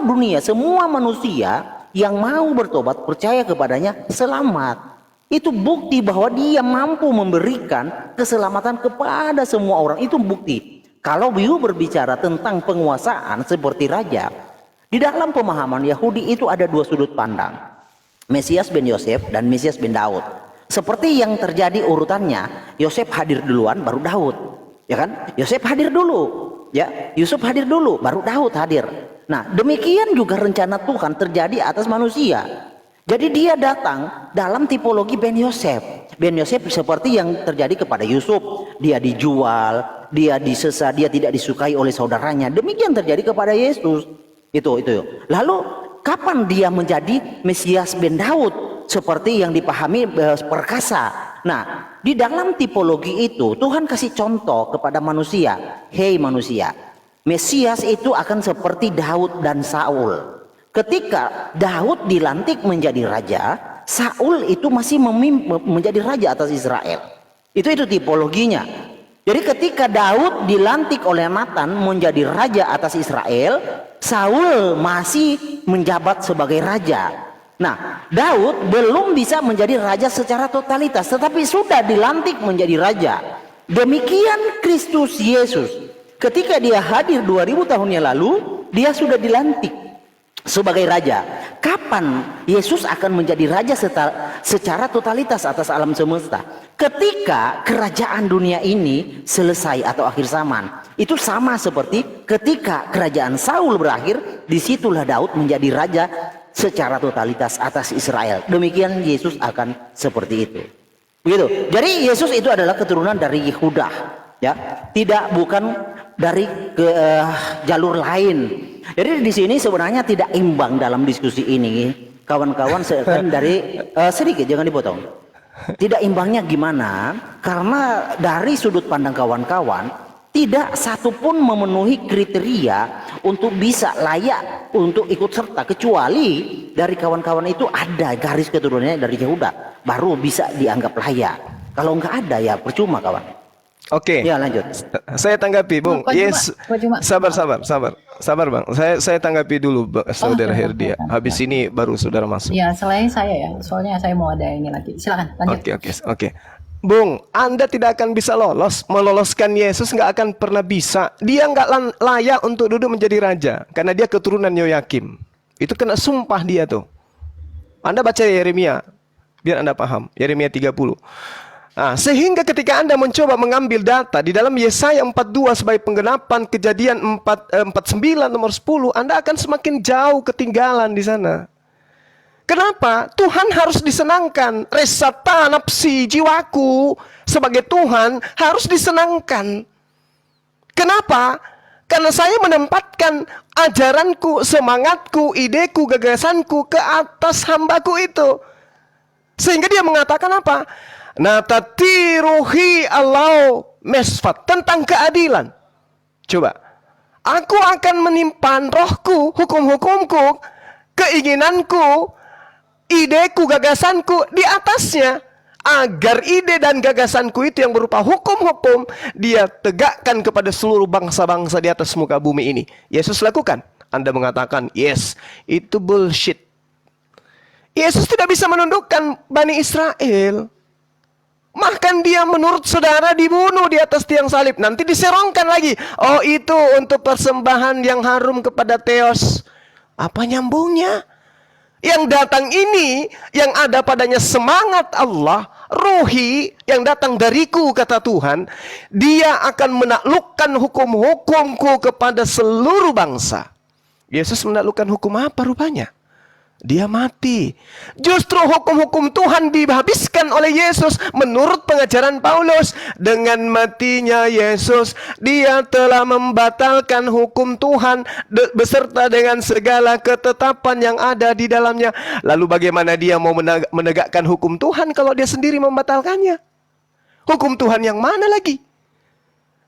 Speaker 7: manusia yang mau bertobat percaya kepadanya selamat. Itu bukti bahwa dia mampu memberikan keselamatan kepada semua orang. Itu bukti. Kalau you berbicara tentang penguasaan seperti raja, di dalam pemahaman Yahudi itu ada dua sudut pandang. Mesias bin Yosef dan Mesias bin Daud. Seperti yang terjadi urutannya, Yosef hadir duluan baru Daud. Ya kan? Yosef hadir dulu. Ya, Yusuf hadir dulu baru Daud hadir. Nah, demikian juga rencana Tuhan terjadi atas manusia. Jadi dia datang dalam tipologi Ben Yosef. Ben Yosef seperti yang terjadi kepada Yusuf. Dia dijual, dia disesa, dia tidak disukai oleh saudaranya. Demikian terjadi kepada Yesus. Itu. Lalu kapan dia menjadi Mesias Ben Daud? Seperti yang dipahami perkasa. Nah, di dalam tipologi itu Tuhan kasih contoh kepada manusia. Hei manusia, Mesias itu akan seperti Daud dan Saul. Ketika Daud dilantik menjadi raja, Saul itu masih menjadi raja atas Israel. Itu tipologinya. Jadi ketika Daud dilantik oleh Nathan menjadi raja atas Israel, Saul masih menjabat sebagai raja. Nah, Daud belum bisa menjadi raja secara totalitas, tetapi sudah dilantik menjadi raja. Demikian Kristus Yesus. Ketika dia hadir 2000 tahun yang lalu, dia sudah dilantik sebagai raja. Kapan Yesus akan menjadi raja secara totalitas atas alam semesta? Ketika kerajaan dunia ini selesai atau akhir zaman. Itu sama seperti ketika kerajaan Saul berakhir, disitulah Daud menjadi raja secara totalitas atas Israel. Demikian Yesus akan seperti itu. Begitu. Jadi Yesus itu adalah keturunan dari Yehuda, ya, bukan dari jalur lain. Jadi di sini sebenarnya tidak imbang dalam diskusi ini, kawan-kawan. Kan dari sedikit, jangan dipotong. Tidak imbangnya gimana? Karena dari sudut pandang kawan-kawan, tidak satupun memenuhi kriteria untuk bisa layak untuk ikut serta, kecuali dari kawan-kawan itu ada garis keturunannya dari Yehuda, baru bisa dianggap layak. Kalau nggak ada ya percuma, kawan.
Speaker 2: Oke.
Speaker 7: Ya, lanjut.
Speaker 2: Saya tanggapi, Bung.
Speaker 1: Pak Juma,
Speaker 2: Yes.
Speaker 1: Pak Juma.
Speaker 2: Sabar, Bang. Saya tanggapi dulu, Saudara
Speaker 1: oke,
Speaker 2: Herdia.
Speaker 1: oke.
Speaker 2: Habis ini baru Saudara masuk.
Speaker 1: Ya, selain saya ya, soalnya saya mau ada ini lagi. Silakan, lanjut.
Speaker 2: Oke. Bung, Anda tidak akan bisa meloloskan Yesus nggak akan pernah bisa. Dia nggak layak untuk duduk menjadi raja karena dia keturunan Yoyakim. Itu kena sumpah dia tuh. Anda baca Yeremia biar Anda paham. Yeremia 30. Nah, sehingga ketika Anda mencoba mengambil data di dalam Yesaya 42 sebagai penggenapan Kejadian 49 nomor 10, Anda akan semakin jauh ketinggalan di sana. Kenapa? Tuhan harus disenangkan. Resata nafsi jiwaku sebagai Tuhan harus disenangkan. Kenapa? Karena saya menempatkan ajaranku, semangatku, ideku, gagasanku ke atas hambaku itu. Sehingga dia mengatakan apa? Natatiruhi Allah mesfat. Tentang keadilan. Coba. Aku akan menimpan rohku, hukum-hukumku, keinginanku, ideku, gagasanku di atasnya. Agar ide dan gagasanku itu yang berupa hukum-hukum dia tegakkan kepada seluruh bangsa-bangsa di atas muka bumi ini. Yesus lakukan. Anda mengatakan, yes, itu bullshit. Yesus tidak bisa menundukkan Bani Israel. Bahkan dia menurut saudara dibunuh di atas tiang salib. Nanti diserongkan lagi. Oh, itu untuk persembahan yang harum kepada Theos. Apa nyambungnya? Yang datang ini, yang ada padanya semangat Allah, ruhi, yang datang dariku, kata Tuhan, dia akan menaklukkan hukum-hukumku kepada seluruh bangsa. Yesus menaklukkan hukum apa rupanya? Dia mati. Justru hukum-hukum Tuhan dihabiskan oleh Yesus menurut pengajaran Paulus. Dengan matinya Yesus, dia telah membatalkan hukum Tuhan beserta dengan segala ketetapan yang ada di dalamnya. Lalu bagaimana dia mau menegakkan hukum Tuhan kalau dia sendiri membatalkannya? Hukum Tuhan yang mana lagi?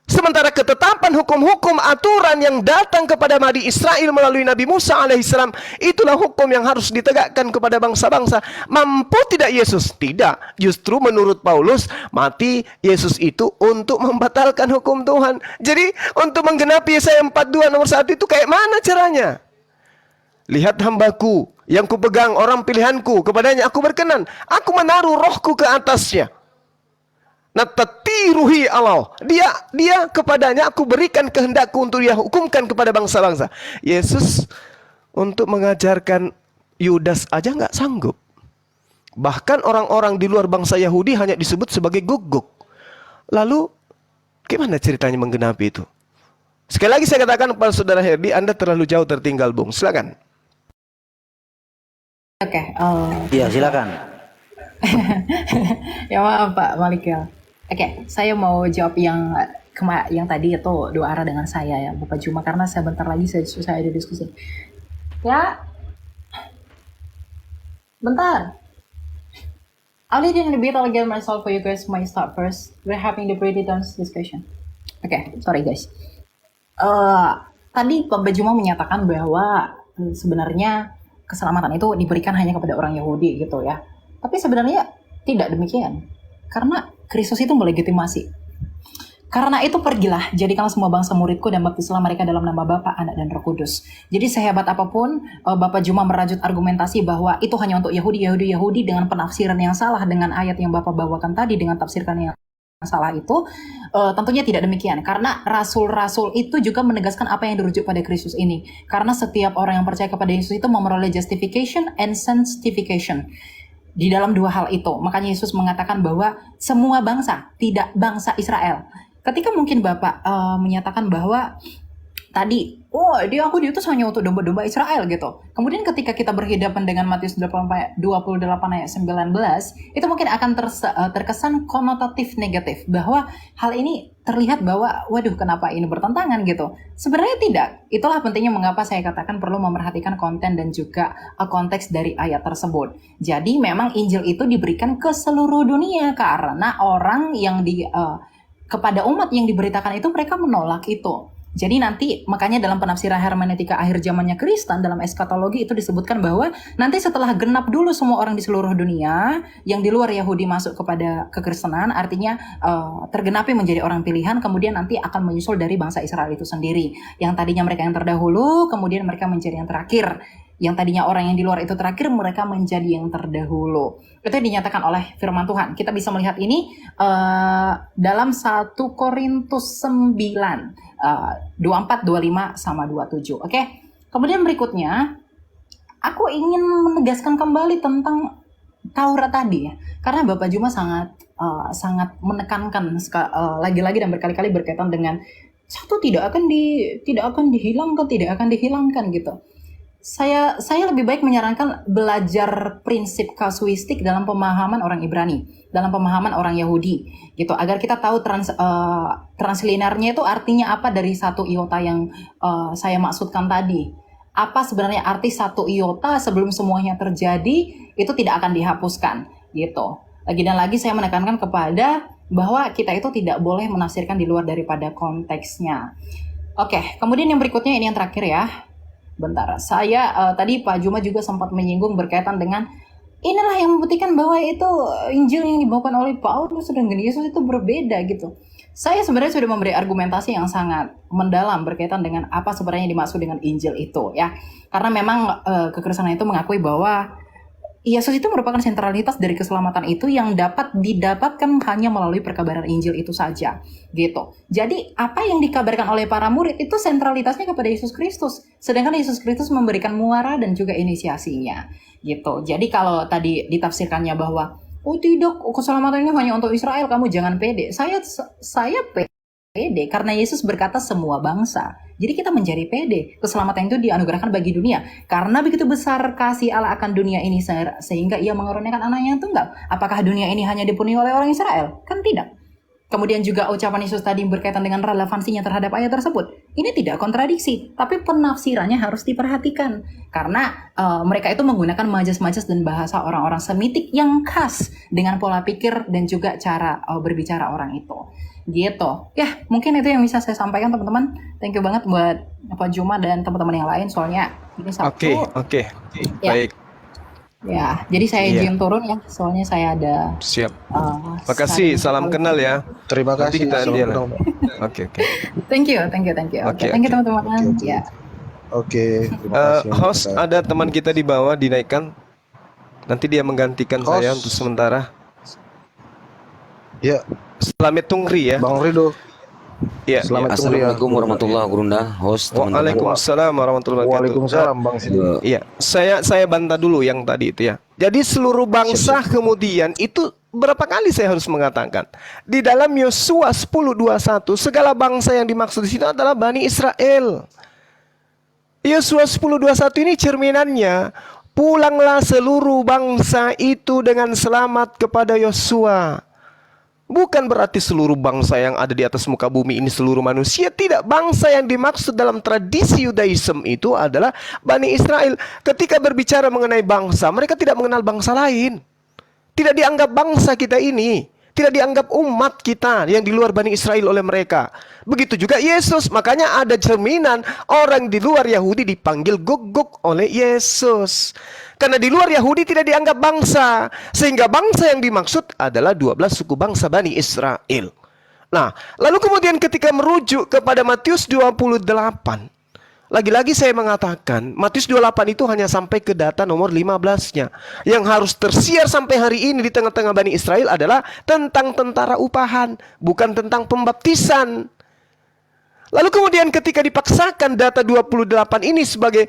Speaker 2: Sementara ketetapan hukum-hukum aturan yang datang kepada Bani Israel melalui Nabi Musa alaihissalam, itulah hukum yang harus ditegakkan kepada bangsa-bangsa. Mampu tidak Yesus? Tidak. Justru menurut Paulus, mati Yesus itu untuk membatalkan hukum Tuhan. Jadi untuk menggenapi Yesaya 42 nomor 1 itu kayak mana caranya? Lihat hambaku yang kupegang, orang pilihanku, kepadanya aku berkenan. Aku menaruh rohku ke atasnya. Natatiruhi Allah. Dia kepadanya aku berikan kehendakku untuk dia hukumkan kepada bangsa-bangsa. Yesus untuk mengajarkan Yudas aja nggak sanggup. Bahkan orang-orang di luar bangsa Yahudi hanya disebut sebagai guguk. Lalu gimana ceritanya menggenapi itu? Sekali lagi saya katakan kepada saudara Herdi, Anda terlalu jauh tertinggal, Bung. Silakan.
Speaker 1: Oke.
Speaker 7: Ya, silakan.
Speaker 1: Ya maaf Pak Malikel. Oke, saya mau jawab yang tadi itu dua arah dengan saya ya, Bapak Juma, karena sebentar lagi saya ada diskusi. Ya, bentar. I'll lead in a bit again myself for you guys might start first. We're having the pretty dance discussion. Oke, sorry guys. Tadi Bapak Juma menyatakan bahwa sebenarnya keselamatan itu diberikan hanya kepada orang Yahudi gitu ya. Tapi sebenarnya tidak demikian. Karena Kristus itu melegitimasi. Karena itu pergilah, jadikanlah semua bangsa muridku dan baptislah mereka dalam nama Bapa, Anak, dan Roh Kudus. Jadi sehebat apapun Bapak Juma merajut argumentasi bahwa itu hanya untuk Yahudi dengan penafsiran yang salah dengan ayat yang Bapak bawakan tadi dengan tafsirkan yang salah itu, tentunya tidak demikian. Karena rasul-rasul itu juga menegaskan apa yang dirujuk pada Kristus ini. Karena setiap orang yang percaya kepada Yesus itu memperoleh justification and sanctification. Di dalam dua hal itu, makanya Yesus mengatakan bahwa semua bangsa, tidak bangsa Israel. Ketika mungkin Bapak menyatakan bahwa tadi, dia aku diutus hanya untuk domba-domba Israel gitu. Kemudian ketika kita berhadapan dengan Matius 28 ayat 19, itu mungkin akan terkesan konotatif negatif. Bahwa hal ini terlihat bahwa, waduh kenapa ini bertentangan gitu. Sebenarnya tidak. Itulah pentingnya mengapa saya katakan perlu memerhatikan konten dan juga konteks dari ayat tersebut. Jadi memang Injil itu diberikan ke seluruh dunia karena orang yang kepada umat yang diberitakan itu mereka menolak itu. Jadi nanti makanya dalam penafsiran hermeneutika akhir zamannya Kristen dalam eskatologi itu disebutkan bahwa nanti setelah genap dulu semua orang di seluruh dunia yang di luar Yahudi masuk kepada kekristenan, artinya tergenapi menjadi orang pilihan, kemudian nanti akan menyusul dari bangsa Israel itu sendiri. Yang tadinya mereka yang terdahulu, kemudian mereka menjadi yang terakhir. Yang tadinya orang yang di luar itu terakhir, mereka menjadi yang terdahulu. Itu yang dinyatakan oleh firman Tuhan. Kita bisa melihat ini dalam 1 Korintus 9, 24, 25, sama 27. Oke. Kemudian berikutnya, aku ingin menegaskan kembali tentang Taurat tadi ya. Karena Bapak Juma sangat menekankan lagi-lagi dan berkali-kali berkaitan dengan satu tidak akan dihilangkan gitu. Saya lebih baik menyarankan belajar prinsip kasuistik dalam pemahaman orang Ibrani, dalam pemahaman orang Yahudi, gitu, agar kita tahu translinernya itu artinya apa dari satu iota yang saya maksudkan tadi. Apa sebenarnya arti satu iota sebelum semuanya terjadi itu tidak akan dihapuskan, gitu. Lagi dan lagi saya menekankan kepada bahwa kita itu tidak boleh menafsirkan di luar daripada konteksnya. Oke, kemudian yang berikutnya ini yang terakhir ya. Bentar, saya tadi Pak Juma juga sempat menyinggung berkaitan dengan inilah yang membuktikan bahwa itu Injil yang dibawakan oleh Paulus dan Yesus itu berbeda gitu. Saya sebenarnya sudah memberi argumentasi yang sangat mendalam berkaitan dengan apa sebenarnya dimaksud dengan Injil itu ya. Karena memang kekristenan itu mengakui bahwa Yesus itu merupakan sentralitas dari keselamatan itu yang dapat didapatkan hanya melalui perkabaran Injil itu saja, gitu. Jadi apa yang dikabarkan oleh para murid itu sentralitasnya kepada Yesus Kristus, sedangkan Yesus Kristus memberikan muara dan juga inisiasinya, gitu. Jadi kalau tadi ditafsirkannya bahwa oh tidak, keselamatan ini hanya untuk Israel, kamu jangan pede. Saya pede karena Yesus berkata semua bangsa. Jadi kita menjadi pede. Keselamatan itu dianugerahkan bagi dunia. Karena begitu besar kasih Allah akan dunia ini sehingga ia mengaruniakan anaknya yang tunggal. Apakah dunia ini hanya dipenuhi oleh orang Israel? Kan tidak. Kemudian juga ucapan Yesus tadi berkaitan dengan relevansinya terhadap ayat tersebut. Ini tidak kontradiksi, tapi penafsirannya harus diperhatikan. Karena mereka itu menggunakan majas-majas dan bahasa orang-orang Semitik yang khas dengan pola pikir dan juga cara berbicara orang itu. Gitu. Ya, mungkin itu yang bisa saya sampaikan teman-teman. Thank you banget buat Pak Juma dan teman-teman yang lain. Soalnya ini Sabtu.
Speaker 2: Oke.
Speaker 1: Ya.
Speaker 2: Baik.
Speaker 1: Ya, jadi saya izin turun ya. Soalnya saya ada
Speaker 2: Siap. Makasih, salam kenal ya.
Speaker 6: Terima
Speaker 2: Nanti
Speaker 6: kasih.
Speaker 2: kita
Speaker 6: Salam
Speaker 2: dia.
Speaker 6: kenal.
Speaker 2: Oke.
Speaker 1: Thank you.
Speaker 2: Oke,
Speaker 1: Thank you
Speaker 2: oke.
Speaker 1: teman-teman. Ya.
Speaker 6: Oke, terima kasih.
Speaker 2: Host, ada teman kita di bawah dinaikkan. Nanti dia menggantikan
Speaker 6: Host.
Speaker 2: saya untuk sementara.
Speaker 6: Ya,
Speaker 2: Selamat Tungri ya.
Speaker 6: Bang Rido.
Speaker 2: Ya.
Speaker 6: Selamat tunggu ya.
Speaker 4: Assalamualaikum warahmatullahi wabarakatuh, host, teman-teman.
Speaker 2: Waalaikumsalam warahmatullahi wabarakatuh.
Speaker 6: Waalaikumsalam Bang Sidi.
Speaker 2: Iya, saya bantah dulu yang tadi itu ya. Jadi seluruh bangsa kemudian itu berapa kali saya harus mengatakan di dalam Yosua 10:21 segala bangsa yang dimaksud di situ adalah Bani Israel. Yosua 10:21 ini cerminannya, pulanglah seluruh bangsa itu dengan selamat kepada Yosua. Bukan berarti seluruh bangsa yang ada di atas muka bumi ini seluruh manusia. Tidak, bangsa yang dimaksud dalam tradisi Yudaism itu adalah Bani Israel. Ketika berbicara mengenai bangsa, mereka tidak mengenal bangsa lain. Tidak dianggap bangsa kita ini. Tidak dianggap umat kita yang di luar Bani Israel oleh mereka. Begitu juga Yesus. Makanya ada cerminan orang di luar Yahudi dipanggil Gog oleh Yesus. Karena di luar Yahudi tidak dianggap bangsa. Sehingga bangsa yang dimaksud adalah 12 suku bangsa Bani Israel. Nah, lalu kemudian ketika merujuk kepada Matius 28. Lagi-lagi saya mengatakan, Matius 28 itu hanya sampai ke data nomor 15-nya. Yang harus tersiar sampai hari ini di tengah-tengah Bani Israel adalah tentang tentara upahan, bukan tentang pembaptisan. Lalu kemudian ketika dipaksakan data 28 ini sebagai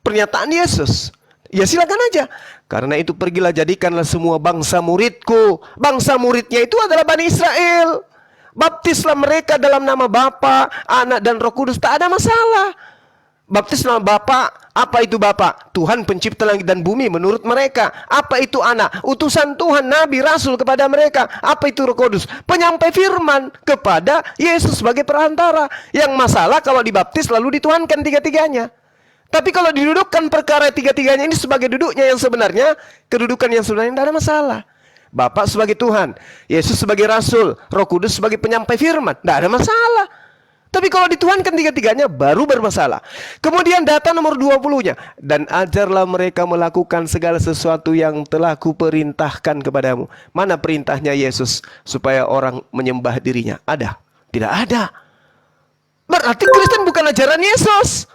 Speaker 2: pernyataan Yesus, ya silakan aja. Karena itu pergilah jadikanlah semua bangsa muridku. Bangsa muridnya itu adalah Bani Israel. Baptislah mereka dalam nama Bapa, Anak dan Roh Kudus. Tak ada masalah. Baptis nama Bapa, apa itu Bapa? Tuhan pencipta langit dan bumi menurut mereka. Apa itu Anak? Utusan Tuhan, Nabi, Rasul kepada mereka. Apa itu Roh Kudus? Penyampai firman kepada Yesus sebagai perantara. Yang masalah kalau dibaptis lalu dituhankan tiga-tiganya. Tapi kalau didudukkan perkara tiga-tiganya ini sebagai duduknya yang sebenarnya, kedudukan yang sebenarnya tidak ada masalah. Bapa sebagai Tuhan, Yesus sebagai Rasul, Roh Kudus sebagai penyampai firman, tidak ada masalah. Tapi kalau dituhankan tiga-tiganya baru bermasalah. Kemudian data nomor 20-nya. Dan ajarlah mereka melakukan segala sesuatu yang telah kuperintahkan kepadamu. Mana perintahnya Yesus supaya orang menyembah dirinya? Ada? Tidak ada. Berarti Kristen bukan ajaran Yesus.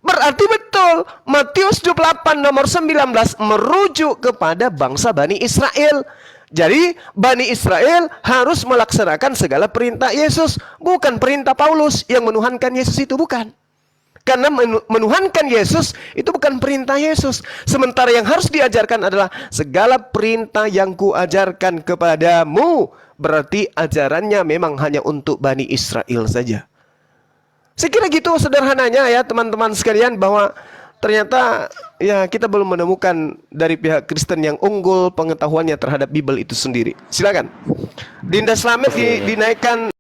Speaker 2: Berarti betul Matius 28 nomor 19 merujuk kepada bangsa Bani Israel. Jadi Bani Israel harus melaksanakan segala perintah Yesus, bukan perintah Paulus yang menuhankan Yesus itu, bukan. Karena menuhankan Yesus itu bukan perintah Yesus. Sementara yang harus diajarkan adalah segala perintah yang kuajarkan kepadamu. Berarti ajarannya memang hanya untuk Bani Israel saja. Saya kira gitu sederhananya ya teman-teman sekalian, bahwa ternyata ya kita belum menemukan dari pihak Kristen yang unggul pengetahuannya terhadap Bible itu sendiri. Silakan. Dinda Slamet dinaikkan